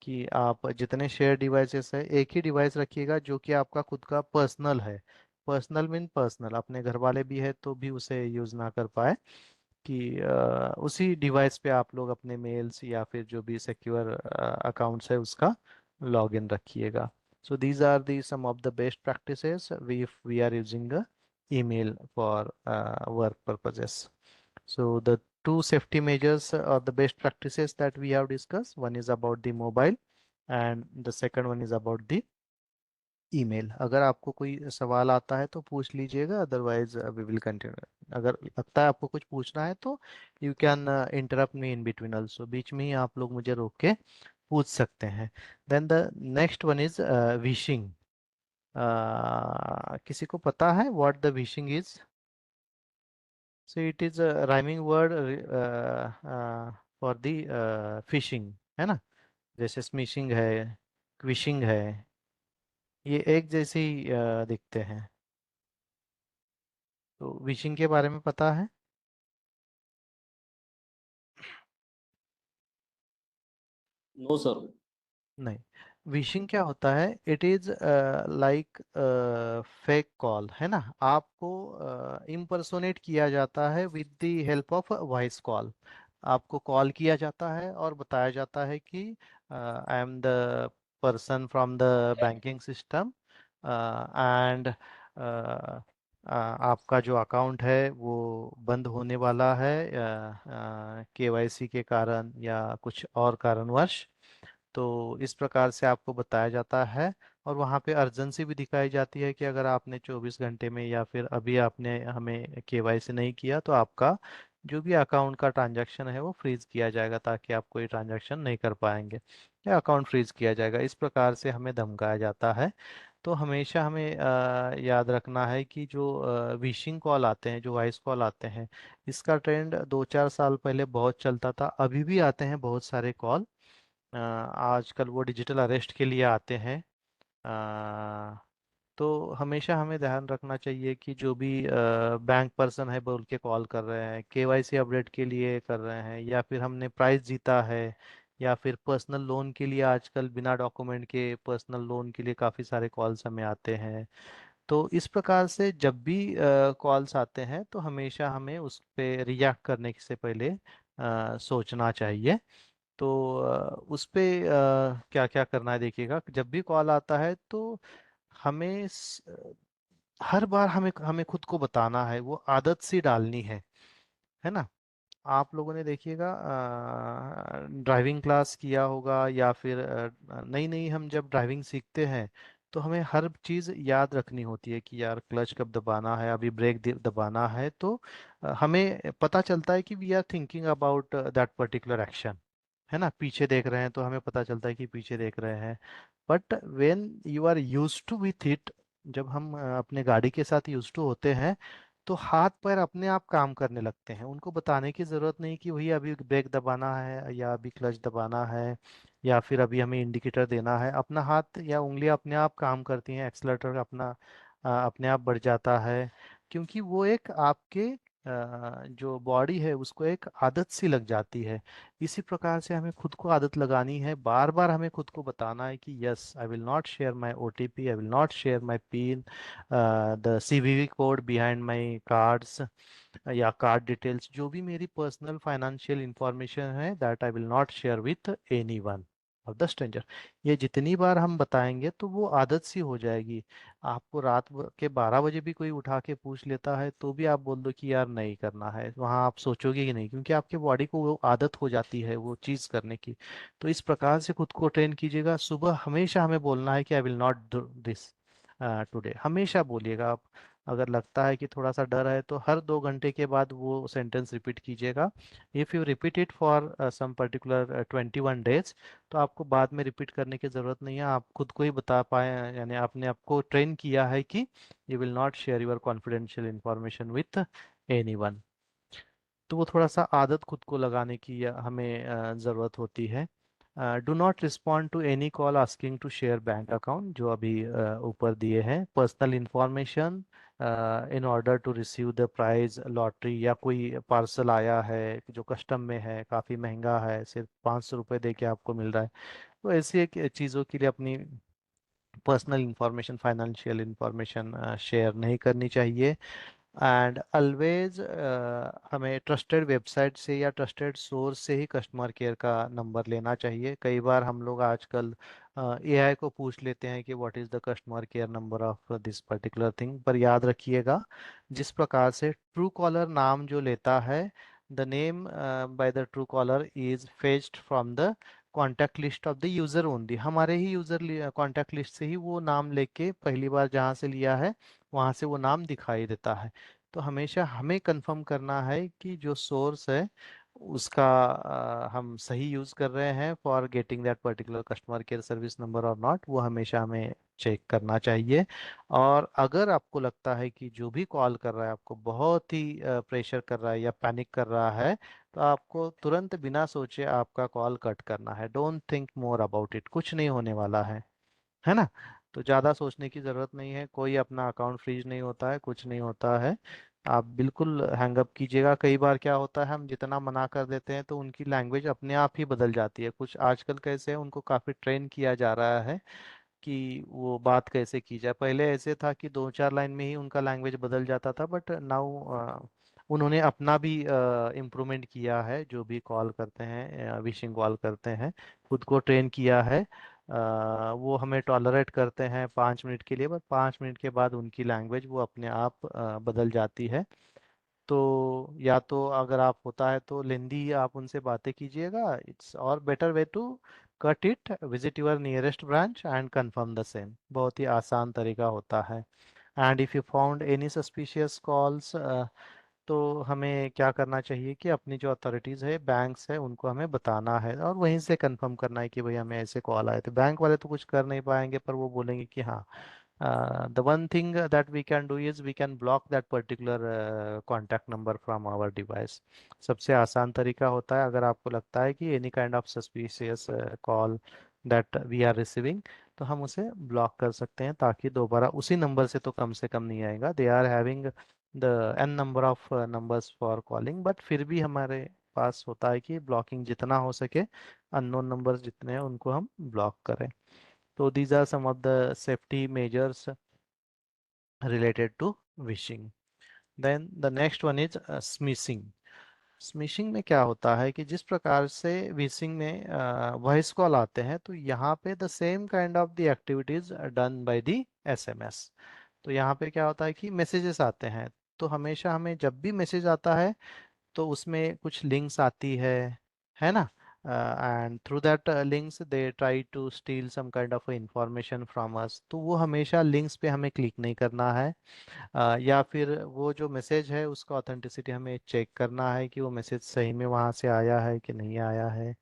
कि आप जितने शेयर डिवाइसेस है एक ही डिवाइस रखिएगा जो कि आपका खुद का पर्सनल है. पर्सनल मीन पर्सनल, अपने घर वाले भी है तो भी उसे यूज़ ना कर पाए, कि उसी डिवाइस पे आप लोग अपने मेल्स या फिर जो भी सिक्योर अकाउंट्स है उसका लॉगिन रखिएगा. So these are the some of the best practices we if we are using email for work purposes. So the two safety measures or the best practices that we have discussed, one is about the mobile and the second one is about the email. अगर आपको कोई सवाल आता है तो पूछ लीजिएगा, otherwise we will continue. अगर लगता है आपको कुछ पूछना है तो you can interrupt me in between also, बीच में ही आप लोग मुझे रोक के पूछ सकते हैं. Then the next one is vishing. किसी को पता है what the vishing is? So it is a rhyming word for the phishing, है ना. जैसे स्मिशिंग है, क्विशिंग है, ये एक जैसे ही दिखते हैं. तो विशिंग के बारे में पता है? No, sir. नहीं. विशिंग क्या होता है? It is like fake call, है ना. आपको इम्पर्सोनेट किया जाता है with the help of voice call. आपको कॉल किया जाता है और बताया जाता है कि I am the person from the banking system and आपका जो अकाउंट है वो बंद होने वाला है KYC के कारण या कुछ और कारणवश. तो इस प्रकार से आपको बताया जाता है, और वहाँ पे अर्जेंसी भी दिखाई जाती है कि अगर आपने 24 घंटे में या फिर अभी आपने हमें KYC नहीं किया तो आपका जो भी अकाउंट का ट्रांजैक्शन है वो फ्रीज किया जाएगा, ताकि आप कोई ट्रांजैक्शन नहीं कर पाएंगे या अकाउंट फ्रीज किया जाएगा. इस प्रकार से हमें धमकाया जाता है. तो हमेशा हमें याद रखना है कि जो विशिंग कॉल आते हैं, जो वॉइस कॉल आते हैं, इसका ट्रेंड 2-4 साल पहले बहुत चलता था. अभी भी आते हैं बहुत सारे कॉल. आजकल वो डिजिटल अरेस्ट के लिए आते हैं. अ, तो हमेशा हमें ध्यान रखना चाहिए कि जो भी बैंक पर्सन है बोल के कॉल कर रहे हैं, KYC अपडेट के लिए कर रहे हैं, या फिर हमने प्राइज जीता है या फिर पर्सनल लोन के लिए आजकल बिना डॉक्यूमेंट के पर्सनल लोन के लिए काफ़ी सारे कॉल्स हमें आते हैं। तो इस प्रकार से जब भी कॉल्स आते हैं तो हमेशा हमें उस पे रिएक्ट करने से पहले सोचना चाहिए। तो उस पे क्या क्या करना है देखिएगा, जब भी कॉल आता है तो हमें हर बार हमें हमें खुद को बताना है, वो आदत सी डालनी है ना। आप लोगों ने देखिएगा ड्राइविंग क्लास किया होगा या फिर नई नई हम जब ड्राइविंग सीखते हैं तो हमें हर चीज़ याद रखनी होती है कि यार क्लच कब दबाना है, अभी ब्रेक दबाना है। तो हमें पता चलता है कि we are thinking about that particular action, है ना। पीछे देख रहे हैं तो हमें पता चलता है कि पीछे देख रहे हैं। But when you are used to with it, जब हम अपने गाड़ी के साथ यूज्ड टू होते हैं तो हाथ पैर अपने आप काम करने लगते हैं। उनको बताने की ज़रूरत नहीं कि भैया अभी ब्रेक दबाना है या अभी क्लच दबाना है या फिर अभी हमें इंडिकेटर देना है। अपना हाथ या उंगलियां अपने आप काम करती हैं, एक्सलेटर अपना अपने आप बढ़ जाता है, क्योंकि वो एक आपके जो बॉडी है उसको एक आदत सी लग जाती है। इसी प्रकार से हमें खुद को आदत लगानी है, बार बार हमें खुद को बताना है कि yes I will not share my OTP, I will not share my pin, the CVV code behind my cards या कार्ड डिटेल्स, जो भी मेरी पर्सनल फाइनेंशियल इंफॉर्मेशन है that I will not share with any one of the stranger. ये जितनी बार हम बताएंगे तो वो आदत सी हो जाएगी। आपको रात के 12 बजे भी कोई उठा के पूछ लेता है तो भी आप बोल दो कि यार नहीं करना है, वहाँ आप सोचोगे कि नहीं, क्योंकि आपके बॉडी को वो आदत हो जाती है वो चीज़ करने की। तो इस प्रकार से खुद को ट्रेन कीजिएगा। सुबह हमेशा हमें बोलना है कि I will not do this today, हमेशा बोलिएगा आप। अगर लगता है कि थोड़ा सा डर है तो हर 2 घंटे के बाद वो सेंटेंस रिपीट कीजिएगा। If you repeat it for some particular 21 days, तो आपको बाद में रिपीट करने की ज़रूरत नहीं है। आप खुद को ही बता पाए, यानी आपने आपको ट्रेन किया है कि you will not share your confidential information with any one. तो वो थोड़ा सा आदत खुद को लगाने की हमें ज़रूरत होती है। Do not respond to any call asking to share bank account, जो अभी ऊपर दिए हैं। Personal information in order to receive the prize lottery, या कोई पार्सल आया है जो कस्टम में है, काफ़ी महंगा है, सिर्फ 500 रुपये दे के आपको मिल रहा है, तो ऐसी एक चीज़ों के लिए अपनी personal information, financial information share नहीं करनी चाहिए। एंड ऑलवेज हमें ट्रस्टेड वेबसाइट से या ट्रस्टेड सोर्स से ही कस्टमर केयर का नंबर लेना चाहिए। कई बार हम लोग आजकल एआई को पूछ लेते हैं कि what is the customer care number of this particular thing, पर याद रखिएगा जिस प्रकार से ट्रू कॉलर नाम जो लेता है, the name by the Truecaller is fetched from the contact list of the user only. हमारे ही यूज़र कॉन्टैक्ट लिस्ट से ही वो नाम लेके पहली बार जहाँ से लिया है वहाँ से वो नाम दिखाई देता है। तो हमेशा हमें कंफर्म करना है कि जो सोर्स है उसका हम सही यूज़ कर रहे हैं for getting that particular customer care service number और नॉट, वो हमेशा हमें चेक करना चाहिए। और अगर आपको लगता है कि जो भी कॉल कर रहा है आपको बहुत ही प्रेशर कर रहा है या पैनिक कर रहा है, तो आपको तुरंत बिना सोचे आपका कॉल कट करना है। Don't think more about it, कुछ नहीं होने वाला है ना। तो ज़्यादा सोचने की ज़रूरत नहीं है, कोई अपना अकाउंट फ्रीज नहीं होता है, कुछ नहीं होता है। आप बिल्कुल हैंग अप कीजिएगा। कई बार क्या होता है, हम जितना मना कर देते हैं तो उनकी लैंग्वेज अपने आप ही बदल जाती है। कुछ आजकल कैसे है, उनको काफ़ी ट्रेन किया जा रहा है कि वो बात कैसे की जाए। पहले ऐसे था कि 2-4 लाइन में ही उनका लैंग्वेज बदल जाता था, बट नाउ उन्होंने अपना भी इम्प्रूवमेंट किया है। जो भी कॉल करते हैं, विशिंग कॉल करते हैं, खुद को ट्रेन किया है। वो हमें टॉलरेट करते हैं 5 मिनट के लिए, बस 5 मिनट के बाद उनकी लैंग्वेज वो अपने आप बदल जाती है। तो या तो अगर आप होता है तो लेंदी आप उनसे बातें कीजिएगा, इट्स और better way to cut it, visit your nearest branch and confirm the same. बहुत ही आसान तरीका होता है। And if you found any suspicious calls, तो हमें क्या करना चाहिए कि अपनी जो अथॉरिटीज़ है, बैंक्स है, उनको हमें बताना है और वहीं से कंफर्म करना है कि भाई हमें ऐसे कॉल आए थे। बैंक वाले तो कुछ कर नहीं पाएंगे, पर वो बोलेंगे कि हाँ, the one thing that we can do is we can block that particular contact number from our device। सबसे आसान तरीका होता है, अगर आपको लगता है कि any kind of suspicious call that we are receiving, तो हम उसे ब्लॉक कर सकते हैं ताकि दोबारा उसी नंबर से तो कम से कम नहीं आएगा। They are having the n number of numbers for calling, but फिर भी हमारे पास होता है कि ब्लॉकिंग जितना हो सके अननोन नंबर्स जितने हैं उनको हम ब्लॉक करें। तो these are some of the safety measures related to wishing. Then the next one is smishing. Smishing में क्या होता है कि जिस प्रकार से विशिंग में वॉइस कॉल आते हैं तो यहाँ पे the same kind of the activities done by the SMS. तो यहाँ पे क्या होता है कि मैसेजेस आते हैं, तो हमेशा हमें जब भी मैसेज आता है तो उसमें कुछ लिंक्स आती है ना, and through that links they try to steal some kind of information from us. तो वो हमेशा लिंक्स पे हमें क्लिक नहीं करना है, या फिर वो जो मैसेज है उसका ऑथेंटिसिटी हमें चेक करना है कि वो मैसेज सही में वहाँ से आया है कि नहीं आया है।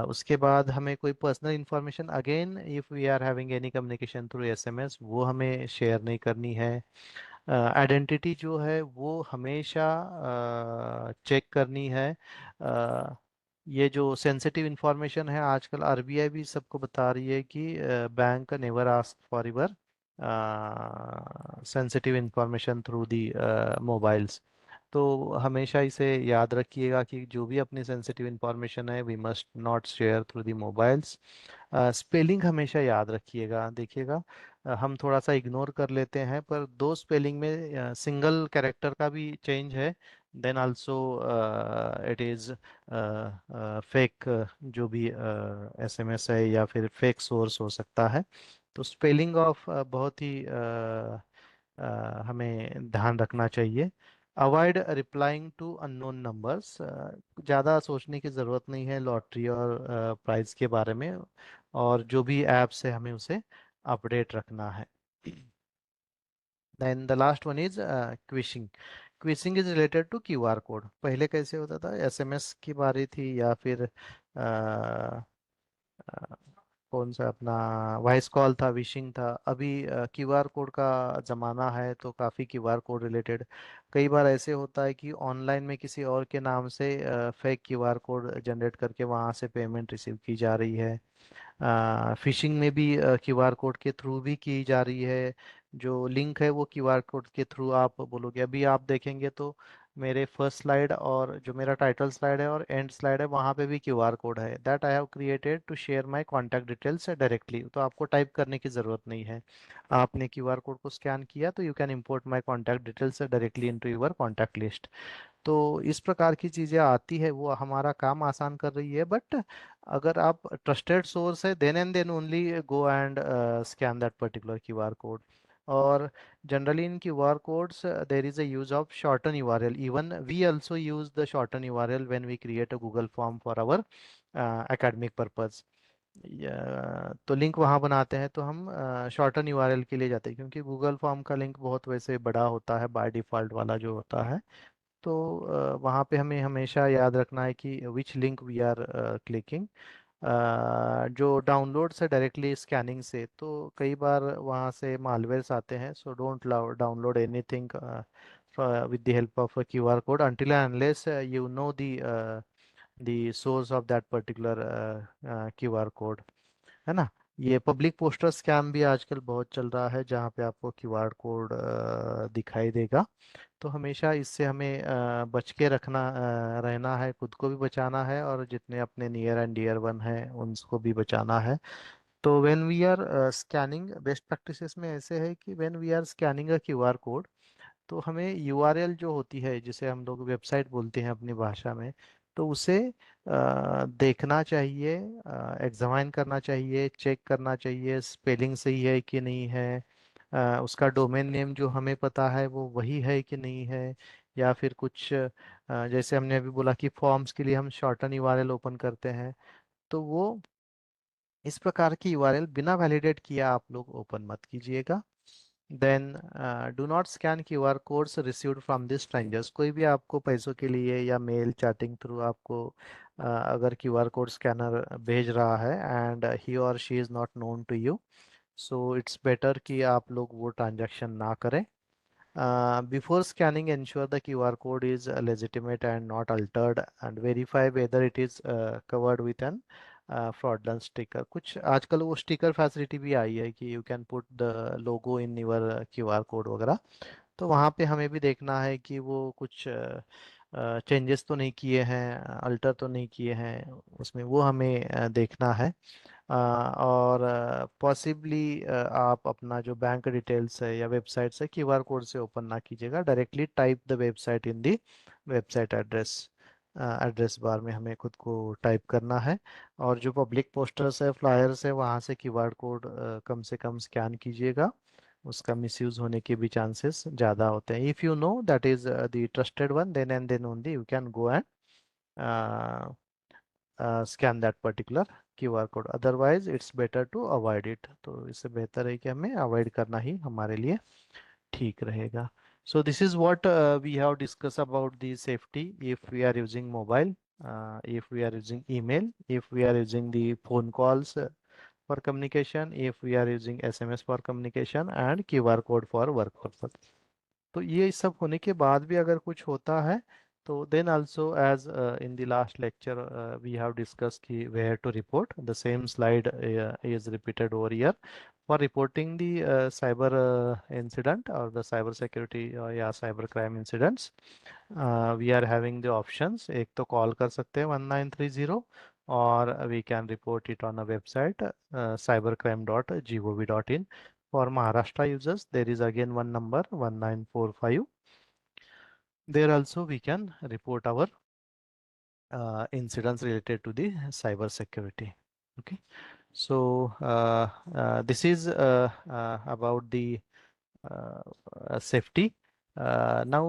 उसके बाद हमें कोई personal information again if we are having any communication through SMS वो हमें शेयर नहीं करनी है। आइडेंटिटी जो है वो हमेशा चेक करनी है। अ, ये जो सेंसिटिव इंफॉर्मेशन है आजकल आरबीआई भी सबको बता रही है कि bank never ask for your sensitive information through the mobiles. तो हमेशा इसे याद रखिएगा कि जो भी अपनी सेंसिटिव इंफॉर्मेशन है we must not share through the mobiles. Spelling हमेशा याद रखिएगा, देखिएगा हम थोड़ा सा इग्नोर कर लेते हैं पर दो स्पेलिंग में सिंगल कैरेक्टर का भी चेंज है, then also it is fake, जो भी एसएमएस है या फिर फेक सोर्स हो सकता है। तो स्पेलिंग ऑफ बहुत ही हमें ध्यान रखना चाहिए। Avoid replying to unknown numbers. ज़्यादा सोचने की ज़रूरत नहीं है लॉटरी और प्राइस के बारे में, और जो भी ऐप्स है हमें उसे अपडेट रखना है। Then the last one is quishing. Quishing is related to QR code. पहले कैसे होता था, एसएमएस की बारी थी या फिर कौन सा अपना वॉइस कॉल था, विशिंग था। अभी क्यूआर कोड का ज़माना है तो काफ़ी क्यूआर कोड रिलेटेड कई बार ऐसे होता है कि ऑनलाइन में किसी और के नाम से फेक क्यूआर कोड जनरेट करके वहाँ से पेमेंट रिसीव की जा रही है। फिशिंग में भी क्यूआर कोड के थ्रू भी की जा रही है। जो लिंक है वो क्यूआर कोड के थ्रू आप बोलोगे, अभी आप देखेंगे तो मेरे फर्स्ट स्लाइड और जो मेरा टाइटल स्लाइड है और एंड स्लाइड है वहाँ पे भी क्यूआर कोड है, that I have created to share my contact details directly. तो आपको टाइप करने की ज़रूरत नहीं है, आपने क्यूआर कोड को स्कैन किया तो you can import my contact details directly into your contact list. तो इस प्रकार की चीज़ें आती है वो हमारा काम आसान कर रही है, बट अगर आप ट्रस्टेड सोर्स है then and then only go and scan that particular QR code. और generally in QR codes there is a use of shorten URL. Even we also use the shorten URL when we create a Google form for our academic purpose. तो link वहाँ बनाते हैं तो हम shorten URL के लिए जाते हैं, क्योंकि गूगल फॉर्म का लिंक बहुत वैसे बड़ा होता है बाय डिफ़ॉल्ट वाला जो होता है। तो वहाँ पे हमें हमेशा याद रखना है कि विच लिंक वी आर क्लिकिंग। जो डाउनलोड्स है डायरेक्टली स्कैनिंग से तो कई बार वहाँ से मालवेयर्स आते हैं, so don't download anything with the help of a QR code until and unless you know the source of that particular QR code, है ना। ये पब्लिक पोस्टर स्कैम भी आजकल बहुत चल रहा है जहाँ पे आपको क्यूआर कोड दिखाई देगा। तो हमेशा इससे हमें बच के रहना है, खुद को भी बचाना है और जितने अपने नियर एंड डियर वन हैं उनको भी बचाना है। तो when we are scanning, best practices में ऐसे है कि when we are scanning a QR code तो हमें यूआरएल जो होती है जिसे हम लोग वेबसाइट बोलते हैं अपनी भाषा में, तो उसे देखना चाहिए, एग्जामाइन करना चाहिए, चेक करना चाहिए स्पेलिंग सही है कि नहीं है, उसका डोमेन नेम जो हमें पता है वो वही है कि नहीं है, या फिर कुछ जैसे हमने अभी बोला कि फॉर्म्स के लिए हम शॉर्टन यूआरएल ओपन करते हैं, तो वो इस प्रकार की यूआरएल बिना वैलिडेट किया आप लोग ओपन मत कीजिएगा। Then do not scan QR codes received from this strangers. कोई भी आपको पैसों के लिए या मेल चैटिंग थ्रू आपको अगर क्यूआर कोड स्कैनर भेज रहा है एंड ही और she is not known to you, so it's better कि आप लोग वो ट्रांजैक्शन ना करें। Before scanning, ensure the QR code is legitimate and not altered, and verify whether it is covered with an fraudulent sticker. कुछ आजकल वो sticker facility भी आई है कि you can put the logo in your QR code वगैरह। तो वहाँ पे हमें भी देखना है कि वो कुछ चेंजेस तो नहीं किए हैं, अल्टर तो नहीं किए हैं उसमें, वो हमें देखना है। और पॉसिबली आप अपना जो बैंक डिटेल्स है या वेबसाइट से क्यूआर कोड से ओपन ना कीजिएगा, directly type the website in the website address, address bar में हमें खुद को टाइप करना है। और जो पब्लिक पोस्टर्स है, फ्लायर्स है, वहाँ से क्यूआर कोड कम से कम स्कैन कीजिएगा, उसका मिसयूज होने के भी चांसेस ज़्यादा होते हैं। If you know that is the trusted one, then and then only you can go and scan that particular QR code, otherwise it's better to avoid it. तो इससे बेहतर है कि हमें अवॉइड करना ही हमारे लिए ठीक रहेगा। So this is what we have discussed about the safety if we are using mobile, if we are using email, if we are using the phone calls for communication, if we are using SMS for communication and QR code for work purpose. तो ये सब होने के बाद भी अगर कुछ होता है तो then also as in the last lecture we have discuss कि where to report, the same slide is repeated over here for reporting the cyber incident और द साइबर सिक्योरिटी या cyber crime incidents. We are having the options, एक तो call कर सकते हैं 1930, और we can report it on a website cybercrime.gov.in. For Maharashtra users, there is again one number 1945. There also we can report our incidents related to the cyber security. Okay, so this is about the safety. Now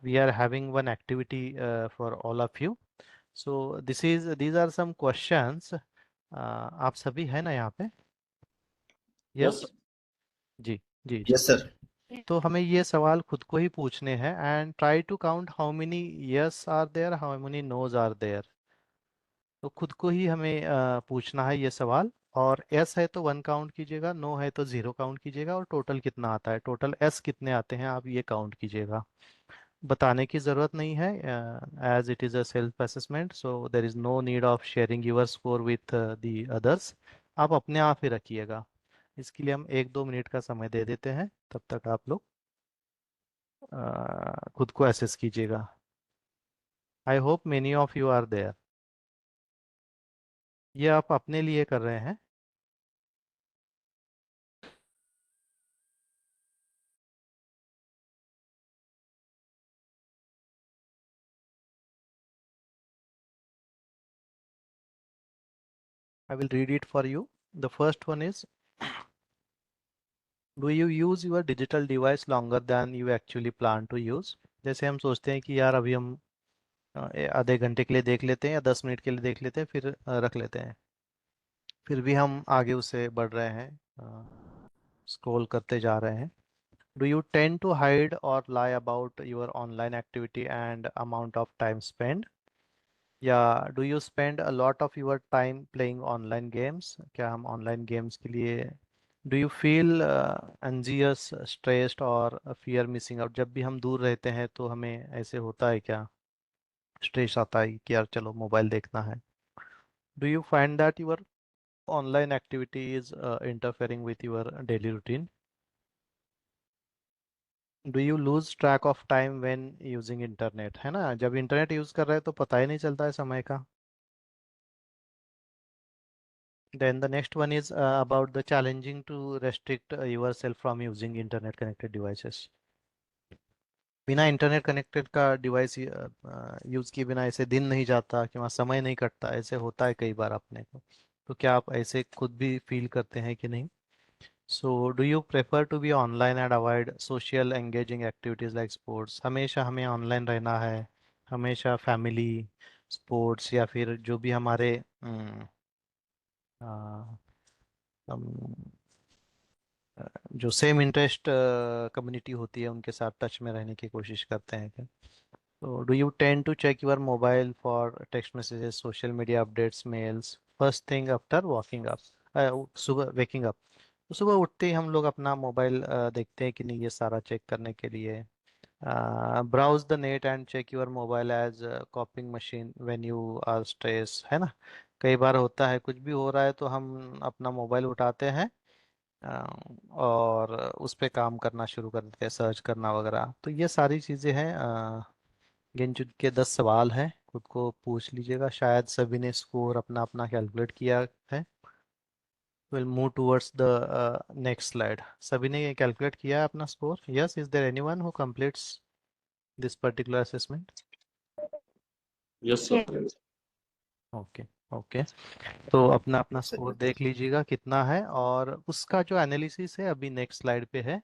we are having one activity for all of you. So these are some questions. आप सभी है ना यहाँ पे? Yes, yes, जी जी जी। Yes sir. तो हमें ये सवाल खुद को ही पूछने हैं, and try to count how many yes are there, how many noes are there. तो खुद को ही हमें पूछना है ये सवाल। और एस है तो 1 काउंट कीजिएगा, नो है तो 0 काउंट कीजिएगा, और टोटल कितना आता है, टोटल एस कितने आते हैं आप ये काउंट कीजिएगा। बताने की ज़रूरत नहीं है, as it is a self assessment, so there is no need of sharing your score with the others. आप अपने आप ही रखिएगा। इसके लिए हम 1-2 मिनट का समय दे देते हैं, तब तक आप लोग खुद को एसेस कीजिएगा। I hope many of you are there. ये आप अपने लिए कर रहे हैं। I will read it for you. The first one is, do you use your digital device longer than you actually plan to use? जैसे हम सोचते हैं कि यार अभी हम आधे घंटे के लिए देख लेते हैं या 10 मिनट के लिए देख लेते हैं, फिर रख लेते हैं, फिर भी हम आगे उससे बढ़ रहे हैं, स्क्रॉल करते जा रहे हैं। Do you tend to hide or lie about your online activity and amount of time spent? या do you spend a lot of your time playing online games? क्या हम ऑनलाइन गेम्स के लिए, do you feel anxious, stressed और fear missing out? जब भी हम दूर रहते हैं तो हमें ऐसे होता है क्या, स्ट्रेस आता है कि यार चलो मोबाइल देखना है? Do you find that your online activity is interfering with your daily routine? Do you lose track of time when using internet? है ना, जब इंटरनेट यूज कर रहे हैं तो पता ही नहीं चलता है समय का। Then the next one is about the challenging to restrict yourself from using internet connected devices. बिना इंटरनेट कनेक्टेड का डिवाइस यूज किए बिना ऐसे दिन नहीं जाता कि वहाँ समय नहीं कटता, ऐसे होता है कई बार अपने को। तो क्या आप ऐसे खुद भी फील करते हैं कि नहीं? So do you prefer to be online and avoid social engaging activities like sports? हमेशा हमें ऑनलाइन रहना है, हमेशा फैमिली, स्पोर्ट्स, या फिर जो भी हमारे अ, हम जो सेम इंटरेस्ट कम्युनिटी होती है उनके साथ टच में रहने की कोशिश करते हैं क्या? तो do you tend to check your mobile for text messages, social media updates, mails first thing after walking up, सुबह वेकिंग अप? तो सुबह उठते ही हम लोग अपना मोबाइल देखते हैं कि नहीं, ये सारा चेक करने के लिए। Browse the net and check your mobile as coping machine when you are stress, है ना? कई बार होता है कुछ भी हो रहा है तो हम अपना मोबाइल उठाते हैं और उस पे काम करना शुरू कर देते हैं, सर्च करना वगैरह। तो ये सारी चीज़ें हैं गिन के 10 सवाल हैं, खुद को पूछ लीजिएगा। शायद सभी ने स्कोर अपना अपना कैलकुलेट किया है। Will move towards the next slide. सभी ने ये कैलकुलेट किया है अपना score? Yes, is there anyone who completes this particular assessment? Yes, sir. Okay, okay. तो अपना अपना स्कोर देख लीजिएगा कितना है, और उसका जो एनालिसिस है अभी नेक्स्ट स्लाइड पे है।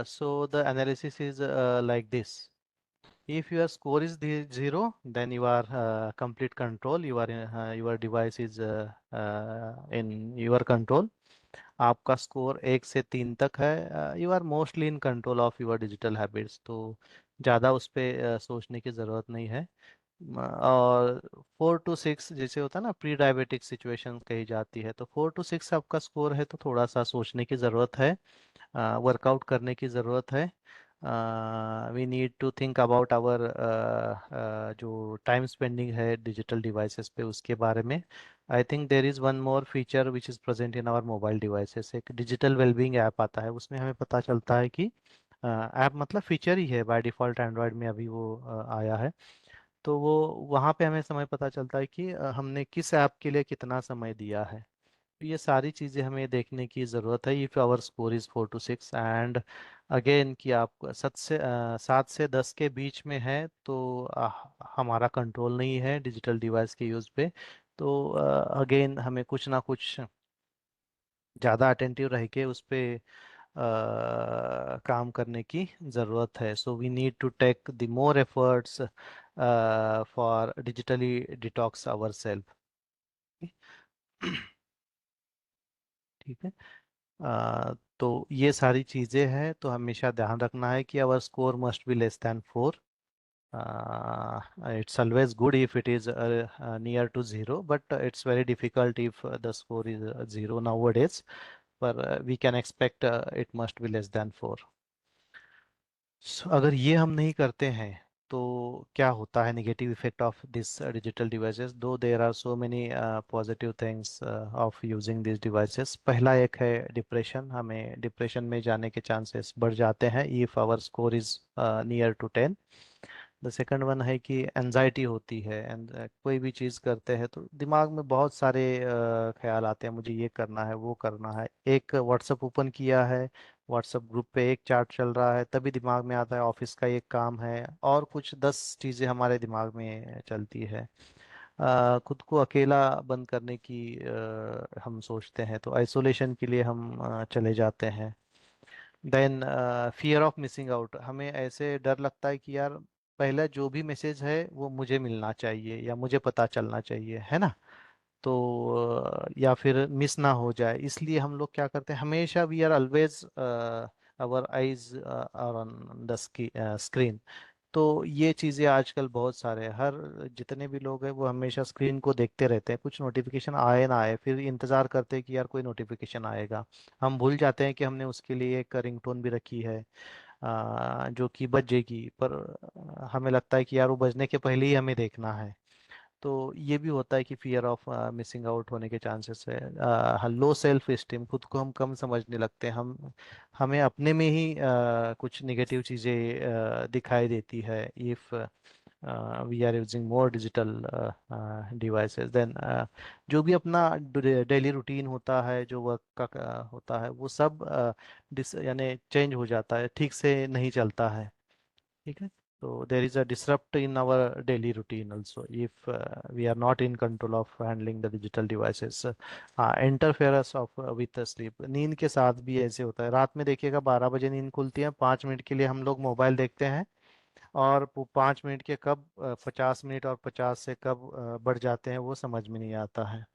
So the analysis is like this. If your score is zero, then you are complete control. Your device is in your control. आपका स्कोर 1 से 3 तक है, you are mostly in control of your digital habits. तो ज़्यादा उस पर सोचने की ज़रूरत नहीं है। और 4 to 6 जैसे होता है ना, प्री डायबिटिक सिचुएशन कही जाती है, तो 4 to 6 आपका स्कोर है तो थोड़ा सा सोचने की ज़रूरत है, वर्कआउट करने की ज़रूरत है। We need to think about our जो टाइम स्पेंडिंग है डिजिटल डिवाइसेस पे, उसके बारे में। I think there is one more feature which is present in our mobile devices. एक डिजिटल वेलबींग ऐप आता है, उसमें हमें पता चलता है कि ऐप मतलब फीचर ही है, बाय डिफ़ॉल्ट एंड्रॉयड में अभी वो आया है। तो वो वहाँ पे हमें समय पता चलता है कि हमने किस ऐप के लिए कितना समय दिया है। तो ये सारी चीज़ें हमें देखने की ज़रूरत है if our score is 4 to 6। And again कि आप 7 से 10 के बीच में है तो हमारा कंट्रोल नहीं है डिजिटल डिवाइस के यूज़ पे। तो अगेन हमें कुछ ना कुछ ज़्यादा अटेंटिव रह के उस पे काम करने की ज़रूरत है। So we need to take the more efforts for digitally detox our self. ठीक है। तो ये सारी चीज़ें हैं, तो हमेशा ध्यान रखना है कि our score must be less than 4। It's always good if it is near to zero, but it's very difficult if the score is zero nowadays. But we can expect it must be less than 4. So, अगर ये हम नहीं करते हैं तो क्या होता है negative effect of this digital devices? Though there are so many positive things of using this devices. पहला एक है डिप्रेशन। हमें डिप्रेशन में जाने के चांसेस बढ़ जाते हैं if our score is near to 10। The second one है कि एनजाइटी होती है, एंड कोई भी चीज़ करते हैं तो दिमाग में बहुत सारे ख्याल आते हैं, मुझे ये करना है वो करना है। एक व्हाट्सएप ओपन किया है, व्हाट्सएप ग्रुप पे एक चैट चल रहा है, तभी दिमाग में आता है ऑफिस का एक काम है, और कुछ 10 चीज़ें हमारे दिमाग में चलती है। खुद को अकेला बंद करने की हम सोचते हैं, तो आइसोलेशन के लिए हम चले जाते हैं। Then fear of missing out. हमें ऐसे डर लगता है कि यार पहला जो भी मैसेज है वो मुझे मिलना चाहिए या मुझे पता चलना चाहिए, है ना? तो या फिर मिस ना हो जाए, इसलिए हम लोग क्या करते हैं, हमेशा we are always our eyes are on the screen. तो ये चीज़ें आजकल बहुत सारे हर जितने भी लोग हैं वो हमेशा स्क्रीन को देखते रहते हैं, कुछ नोटिफिकेशन आए ना आए, फिर इंतज़ार करते हैं कि यार कोई नोटिफिकेशन आएगा। हम भूल जाते हैं कि हमने उसके लिए एक रिंगटोन भी रखी है, जो कि बजेगी, पर हमें लगता है कि यार वो बजने के पहले ही हमें देखना है। तो ये भी होता है कि फियर ऑफ मिसिंग आउट होने के चांसेस है। लो सेल्फ एस्टीम, खुद को हम कम समझने लगते हैं, हम हमें अपने में ही कुछ नेगेटिव चीज़ें दिखाई देती है if we are using more digital devices. Then जो भी अपना डेली रूटीन होता है, जो वर्क का होता है, वो सब यानी चेंज हो जाता है, ठीक से नहीं चलता है। ठीक है। तो there is a disrupt in our daily routine also if we are not in control of handling the digital devices. Interference of with the sleep, नींद के साथ भी ऐसे होता है। रात में देखिएगा 12 बजे नींद खुलती है, 5 मिनट के लिए हम लोग मोबाइल देखते हैं, और वो 5 मिनट के कब 50 मिनट और 50 से कब बढ़ जाते हैं वो समझ में नहीं आता है।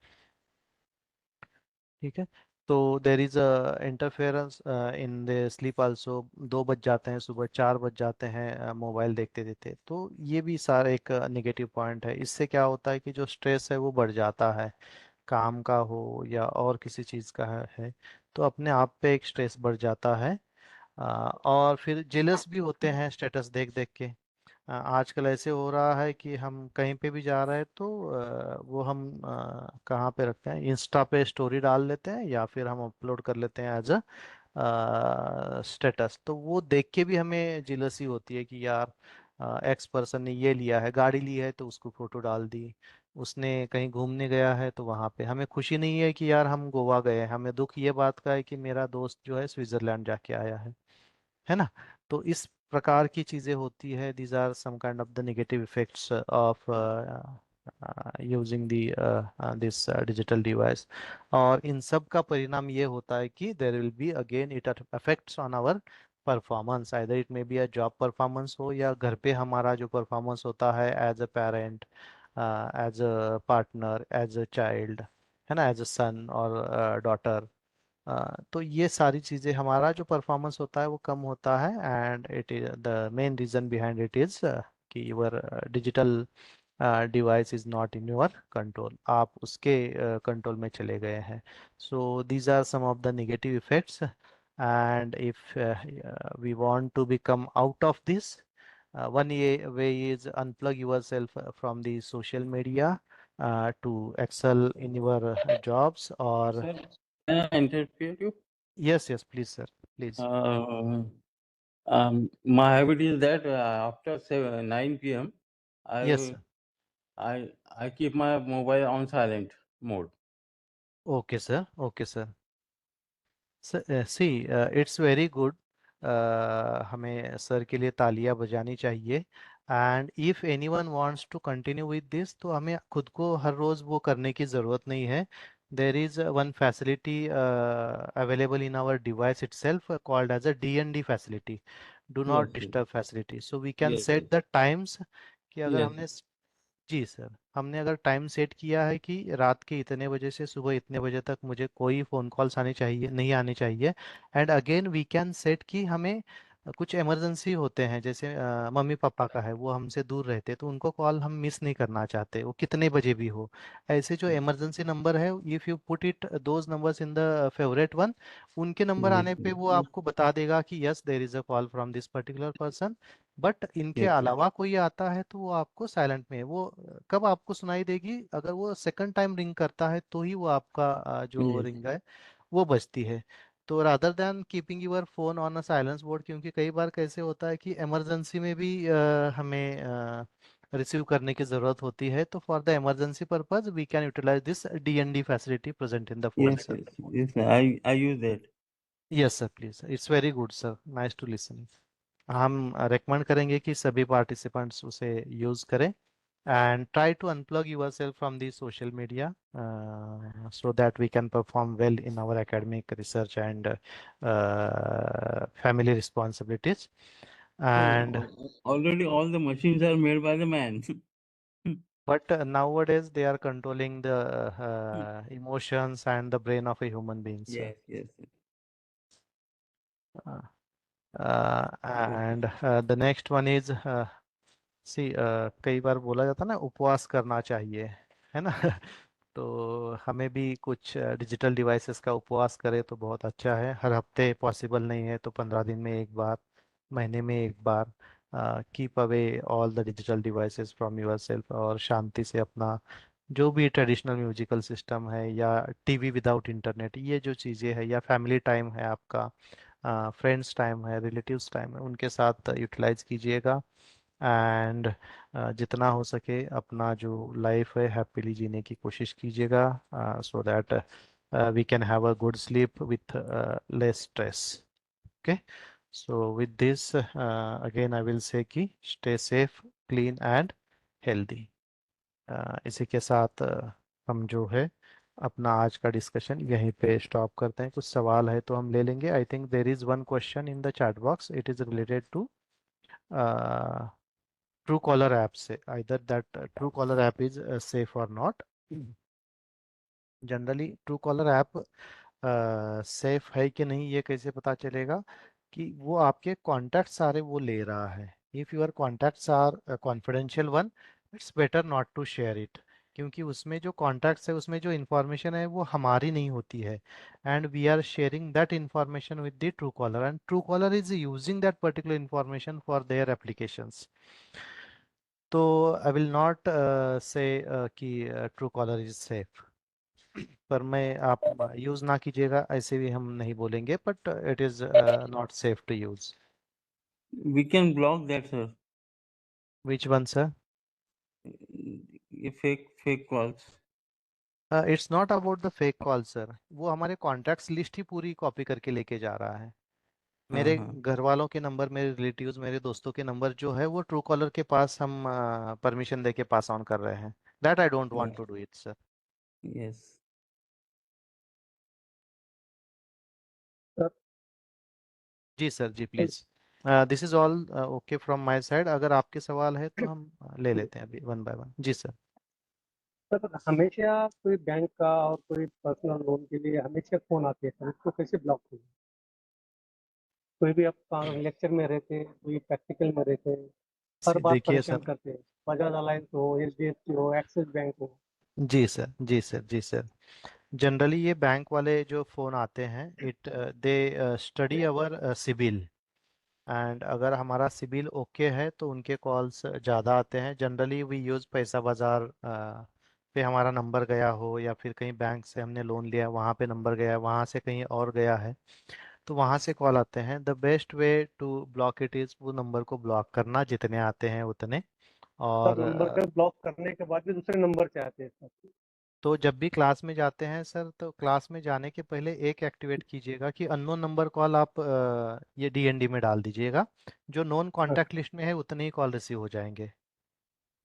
ठीक है। तो देर is a interference in the sleep also. 2 बज जाते हैं, सुबह 4 बज जाते हैं मोबाइल देखते देखते। तो ये भी सारा एक नेगेटिव पॉइंट है। इससे क्या होता है कि जो स्ट्रेस है वो बढ़ जाता है, काम का हो या और किसी चीज़ का है, तो अपने आप पे एक स्ट्रेस बढ़ जाता है। और फिर जेलस भी होते हैं स्टेटस देख देख के। आजकल ऐसे हो रहा है कि हम कहीं पे भी जा रहे हैं तो वो हम कहाँ पे रखते हैं, इंस्टा पे स्टोरी डाल लेते हैं या फिर हम अपलोड कर लेते हैं एज अ स्टेटस। तो वो देख के भी हमें जिलसी होती है कि यार एक्स पर्सन ने ये लिया है, गाड़ी ली है तो उसको फोटो डाल दी, उसने कहीं घूमने गया है तो वहाँ पे हमें खुशी नहीं है कि यार हम गोवा गए हैं, हमें दुख ये बात का है कि मेरा दोस्त जो है स्विट्जरलैंड जाके आया है ना। तो इस प्रकार की चीजें होती है, these are some kind of the negative effects of using the this digital device. और इन सब का परिणाम ये होता है कि there will be again it affects on our performance, either it may be a job performance हो या घर पे हमारा जो परफॉर्मेंस होता है as a parent, as a partner, as a child, है ना, एज अ सन और डॉटर। तो ये सारी चीजें, हमारा जो परफॉर्मेंस होता है वो कम होता है, and it is the main reason behind it is कि your digital device is not in your control, आप उसके कंट्रोल में चले गए हैं। So these are some of the negative effects, and if we want to become out of this, one way is unplug yourself from the social media to excel in your jobs or Sir, can I interfere you? yes, please, sir, please. My habit is that after 9 p.m. Yes, sir. I keep my mobile on silent mode. Okay, sir. Okay, sir. See, it's very good. हमें sir के लिए तालियां बजानी चाहिए, and if anyone wants to continue with this, तो हमें खुद को हर रोज वो करने की ज़रूरत नहीं है। There is one facility available in our device itself called as a DND facility, do Yes, not yes, disturb facility. So we can yes, set the times कि अगर yes, हमने, जी सर, हमने अगर टाइम सेट किया है कि रात के इतने बजे से सुबह इतने बजे तक मुझे कोई फ़ोन कॉल्स आने चाहिए नहीं आने चाहिए, and again we can set कि हमें कुछ इमरजेंसी होते हैं, जैसे मम्मी पापा का है, वो हमसे दूर रहते हैं तो उनको कॉल हम मिस नहीं करना चाहते, वो कितने बजे भी हो। ऐसे जो इमरजेंसी नंबर है, if you put it those numbers in the favourite one, उनके नंबर yes, आने पे वो आपको बता देगा कि yes there is a call from this particular person. But इनके yes, अलावा कोई आता है तो वो आपको साइलेंट में, वो कब आपको सुनाई देगी, अगर वो सेकंड टाइम रिंग करता है तो ही वो आपका जो yes, रिंग है वो बजती है। तो rather than keeping your phone on a silence mode, क्योंकि कई बार कैसे होता है कि इमरजेंसी में भी हमें रिसीव करने की ज़रूरत होती है, तो for the emergency purpose we can utilize this DND facility present in the phone, yes, सर। yes, I use that. Yes sir, please, it's very good sir, nice to listen. हम रेकमेंड करेंगे कि सभी पार्टिसिपेंट्स उसे use करें, and try to unplug yourself from the social media so that we can perform well in our academic research and family responsibilities. And Already all the machines are made by the man. but nowadays they are controlling the emotions and the brain of a human being, sir. Yes, yes, yes. Uh, Okay. and the next one is सी, कई बार बोला जाता है ना उपवास करना चाहिए, है ना। तो हमें भी कुछ डिजिटल डिवाइसेस का उपवास करें तो बहुत अच्छा है। हर हफ्ते पॉसिबल नहीं है तो 15 दिन में एक बार, महीने में एक बार, keep away all the digital devices from yourself, और शांति से अपना जो भी ट्रेडिशनल म्यूजिकल सिस्टम है या टीवी विदाउट इंटरनेट, ये जो चीज़ें हैं, या फैमिली टाइम है आपका, फ्रेंड्स टाइम है, रिलेटिव्स टाइम है, उनके साथ यूटिलाइज कीजिएगा। एंड जितना हो सके अपना जो लाइफ है हैप्पीली जीने की कोशिश कीजिएगा, so that we can have a good sleep with less stress. Okay, so with this again I will say कि stay safe, clean and healthy. इसी के साथ हम जो है अपना आज का डिस्कशन यहीं पे स्टॉप करते हैं। कुछ सवाल है तो हम ले लेंगे। I think there is one question in the chat box, it is related to Truecaller app से, either that Truecaller app is safe और not. Generally Truecaller app safe है कि नहीं ये कैसे पता चलेगा, कि वो आपके कॉन्टैक्ट सारे वो ले रहा है। If your contacts are confidential one, it's better not to share it, क्योंकि उसमें जो कॉन्टैक्ट्स है उसमें जो इन्फॉर्मेशन है वो हमारी नहीं होती है, and we are sharing that information with the Truecaller, and Truecaller is using that particular information for their applications. तो आई विल नॉट से कि ट्रू कॉलर इज सेफ, पर मैं, आप यूज़ ना कीजिएगा ऐसे भी हम नहीं बोलेंगे, but it is not safe to use. We can block that, sir. Which one, sir? ये fake calls. It's not about the fake call sir, वो हमारे कॉन्टैक्ट्स लिस्ट ही पूरी कॉपी करके लेके जा रहा है। हाँ मेरे हाँ घर वालों के नंबर, मेरे रिलेटिव्स, मेरे दोस्तों के नंबर जो है वो ट्रू कॉलर के पास हम परमिशन दे के पास ऑन कर रहे हैं। That I don't want to do it sir. yes. जी सर, जी please. This is all okay from my side. अगर आपके सवाल है तो हम ले लेते हैं अभी वन बाय वन। जी सर। सर हमेशा कोई बैंक का और कोई पर्सनल लोन के लिए हमेशा फोन आते हैं सर, इसको कैसे ब्लॉक करें? कोई भी आप लेक्चर में रहते, कोई प्रैक्टिकल में रहते, हर बार देखिए परेशान सर। करते हैं। बजाज अलायंस हो, HDFC हो, एक्सिस बैंक हो। जी सर, जी सर, जी सर। जनरली ये बैंक वाले जो फ़ोन आते हैं, it they study our CIBIL, and अगर हमारा सिबिल ओके है तो उनके कॉल्स ज़्यादा आते हैं। जनरली वी यूज़ पैसा बाज़ार पे हमारा नंबर गया हो, या फिर कहीं बैंक से हमने लोन लिया वहाँ पे नंबर गया है, वहाँ से कहीं और गया है, तो वहाँ से कॉल आते हैं। The best way to block it is वो नंबर को ब्लॉक करना, जितने आते हैं उतने। सर और नंबर का ब्लॉक करने के बाद भी दूसरे नंबर से आते हैं सर। तो जब भी क्लास में जाते हैं सर, तो क्लास में जाने के पहले एक एक्टिवेट कीजिएगा कि अननोन नंबर कॉल आप ये डीएनडी में डाल दीजिएगा। जो नॉन हाँ, कॉन्टैक्ट लिस्ट में है उतने ही कॉल रिसीव हो जाएंगे,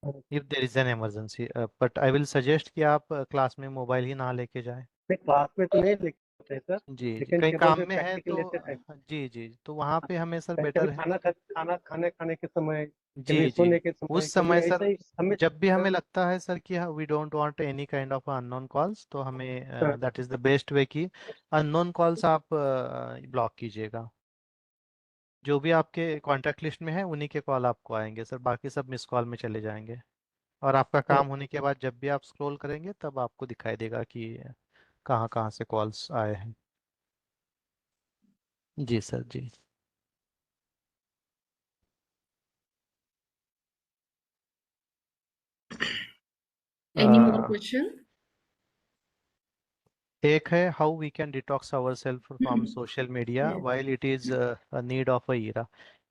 हाँ। If there is an emergency. But I will suggest कि आप क्लास में मोबाइल ही ना लेके जाएं। नहीं, क्लास में तो नहीं लिखते सर, जी जी, लेकिन कहीं केवल काम से में है प्रैक्टिकल तो लेते टाइम, जी जी, तो वहाँ पे हमें सर कभी बेटर है। खाना खाने के समय, कभी जी जी, सोने के समय, उस कभी समय ऐसा सर, ही हमें जब भी सर। हमें लगता है सर कि we don't want any kind of unknown calls, तो हाँ, हमें that is the best way कि अननोन कॉल्स आप ब्लॉक कीजिएगा। जो भी आपके कांटेक्ट लिस्ट में है उन्हीं के कॉल आपको आएंगे सर, बाकी सब मिस कॉल में चले जाएंगे। और आपका हाँ। काम होने के बाद जब भी आप स्क्रॉल करेंगे तब आपको दिखाई देगा कि कहाँ कहाँ से कॉल्स आए हैं। जी सर, जी। Any more uh, question? एक है how we can detox our self from Hmm. Social media Yes. While it is a need of a era.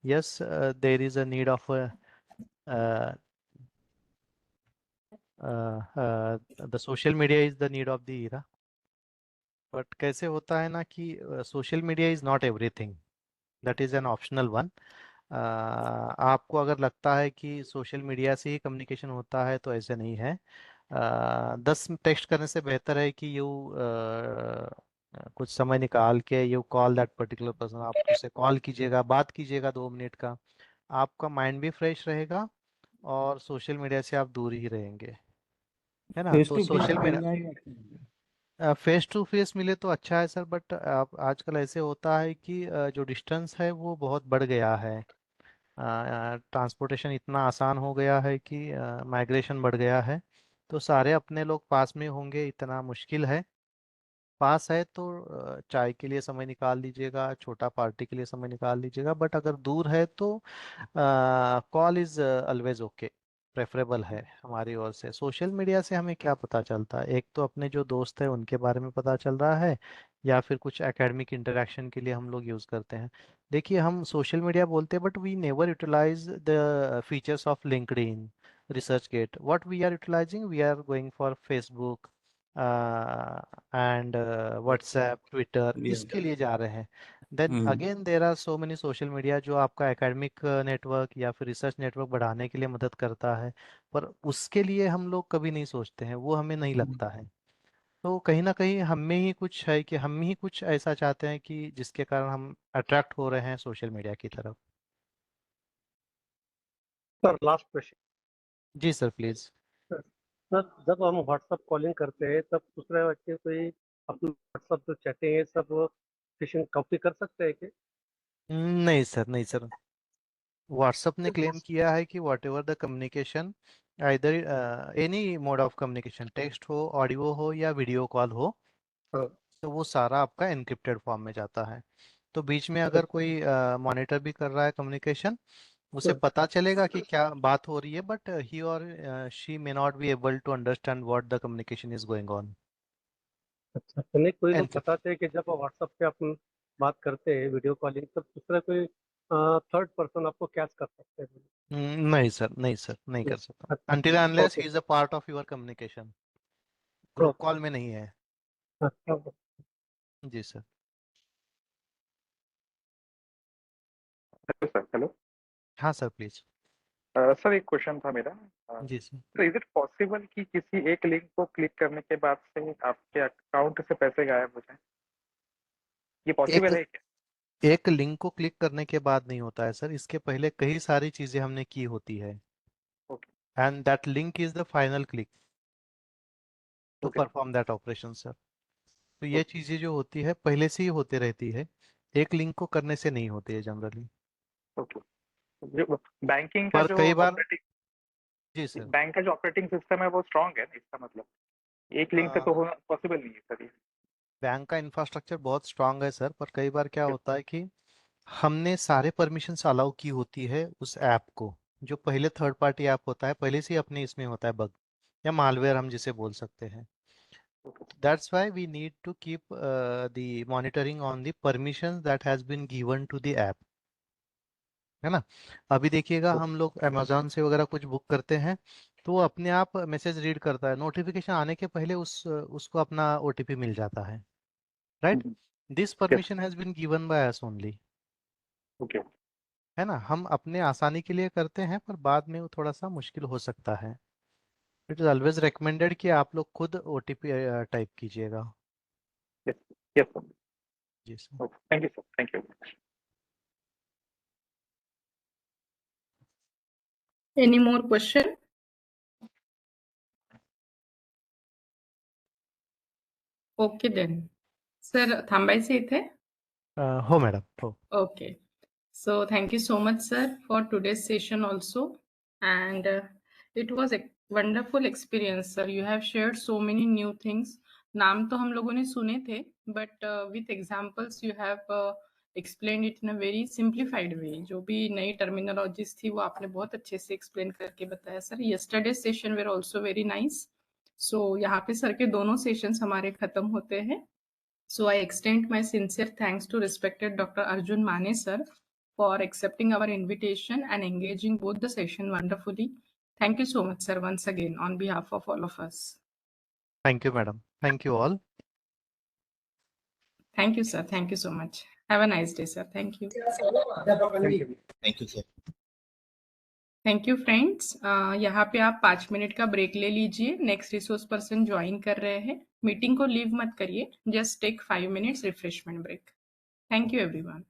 Yes, there is a need of the social media is the need of the era. But कैसे होता है ना कि social media is not everything, that is an optional one. आपको अगर लगता है कि सोशल मीडिया से ही कम्युनिकेशन होता है तो ऐसे नहीं है। 10 टेक्स्ट करने से बेहतर है कि यू कुछ समय निकाल के you call that particular person, आप उससे कॉल कीजिएगा, बात कीजिएगा 2 मिनट का। आपका माइंड भी फ्रेश रहेगा और सोशल मीडिया से आप दूर ही रहेंगे, है ना। फेस तो टू फेस सोशल मीडिया मिलना ही अच्छा है। फेस टू फेस मिले तो अच्छा है सर, बट आप आजकल ऐसे होता है कि जो डिस्टेंस है वो बहुत बढ़ गया है। ट्रांसपोर्टेशन इतना आसान हो गया है कि माइग्रेशन बढ़ गया है, तो सारे अपने लोग पास में होंगे इतना मुश्किल है। पास है तो चाय के लिए समय निकाल लीजिएगा, छोटा पार्टी के लिए समय निकाल लीजिएगा, बट अगर दूर है तो call is always okay, preferable है हमारी ओर से। सोशल मीडिया से हमें क्या पता चलता है, एक तो अपने जो दोस्त है उनके बारे में पता चल रहा है, या फिर कुछ एकेडमिक इंटरेक्शन के लिए हम लोग यूज़ करते हैं। देखिए, हम सोशल मीडिया बोलते हैं but we never utilize the features of LinkedIn, ResearchGate. What we are utilizing, we are going for Facebook and WhatsApp, Twitter, Yeah. इसके लिए जा रहे हैं। Then hmm again there are so many social media जो आपका academic network या फिर research network बढ़ाने के लिए मदद करता है, पर उसके लिए हम लोग कभी नहीं सोचते हैं, वो हमें नहीं लगता है। तो कहीं ना कहीं हम में ही कुछ है कि हम ही कुछ ऐसा चाहते हैं कि जिसके कारण हम अट्रैक्ट हो रहे हैं सोशल मीडिया की तरफ। Sir last question. जी सर, प्लीज। सर सर, जब हम व्हाट्सअप कॉलिंग करते हैं तब दूसरे बच्चे कोई अपना व्हाट्सअप जो चैटिंग है सब फिशिंग कॉपी कर सकते हैं क्या? नहीं सर, नहीं सर। व्हाट्सएप ने क्लेम किया है कि what ever the communication, either any mode of communication, text हो, ऑडियो हो या वीडियो कॉल हो, हाँ, तो वो सारा आपका एनक्रिप्टेड फॉर्म में जाता है। तो बीच में सर, अगर कोई मॉनिटर भी कर रहा है कम्युनिकेशन, उसे सर, पता चलेगा कि क्या बात हो रही है, बट ही और she may not be able to understand what the communication is going on. अच्छा। तो नहीं, कोई लोग एनक्रिप्ट। बताते हैं कि जब व्हाट्सअप पे अपन बात करते हैं वीडियो कॉलिंग, तब दूसरा कोई थर्ड पर्सन आपको कैच कर सकते हैं। नहीं सर, नहीं सर, नहीं कर सकता until unless he is a part of your communication. Group call में नहीं है। जी सर। हेलो सर, हेलो हाँ सर, प्लीज। सर, एक क्वेश्चन था मेरा। जी सर। तो इज इट पॉसिबल कि किसी एक लिंक को क्लिक करने के बाद से आपके अकाउंट से पैसे गायब हो जाएं? ये पॉसिबल है क्या? एक लिंक को क्लिक करने के बाद नहीं होता है सर, इसके पहले कई सारी चीजें हमने की होती है okay, and that link is the final click to okay, perform that operation sir. तो ये चीजें जो होती है पहले से ही होते रहती है, एक लिंक को करने से नहीं होती है जनरली। ओके। जो बैंकिंग का पर जो कई बार। ऑपरेटिंग जी सर। बैंक का जो ऑपरेटिंग सिस्टम है वो स्ट्रांग है ना, इसका मतलब एक लिंक से तो होना पॉसिबल नहीं है सर ये। बैंक का इंफ्रास्ट्रक्चर बहुत स्ट्रांग है सर, पर कई बार क्या होता है कि हमने सारे परमिशंस अलाउ की होती है उस ऐप को, जो पहले थर्ड पार्टी ऐप होता है पहले से ही अपने इसमें होता है बग या मालवेयर हम जिसे बोल सकते हैं। That's why we need to keep the monitoring on the permissions that has been given to the app, है ना। अभी देखिएगा हम लोग अमेजोन से वगैरह कुछ बुक करते हैं तो वो अपने आप मैसेज रीड करता है, नोटिफिकेशन आने के पहले उसको अपना ओटीपी मिल जाता है, right. This permission has been given by us only, okay, है ना। हम अपने आसानी के लिए करते हैं पर बाद में वो थोड़ा सा मुश्किल हो सकता है। इट इज ऑलवेज रिकमेंडेड कि आप लोग खुद ओटीपी टाइप कीजिएगा। यस, यस सर, जी sir. Thank you sir, thank you. Any more question? Okay then. Sir, थांबायचं इथे? हो मॅडम, हो। Okay. So thank you so much, sir, for today's session also. And it was a wonderful experience, sir. You have shared so many new things. नाम तो हम लोगों ने सुने थे, but with examples you have explained it in a very simplified way. जो भी नई terminologies थी वो आपने बहुत अच्छे से explain करके बताया, sir. Yesterday's session were also very nice. So यहाँ पे सर के दोनों sessions हमारे खत्म होते हैं. So I extend my sincere thanks to respected Dr. Arjun Mane, sir, for accepting our invitation and engaging both the session wonderfully. Thank you so much, sir, once again on behalf of all of us. Thank you, madam. Thank you all. Thank you, sir. Thank you so much. Have a nice day, sir. Thank you. Thank you sir. Thank you friends. यहाँ पे आप 5 minute का break ले लीजिए, next resource person join कर रहे हैं। Meeting को लीव मत करिए, just take 5 minutes refreshment break. Thank you everyone.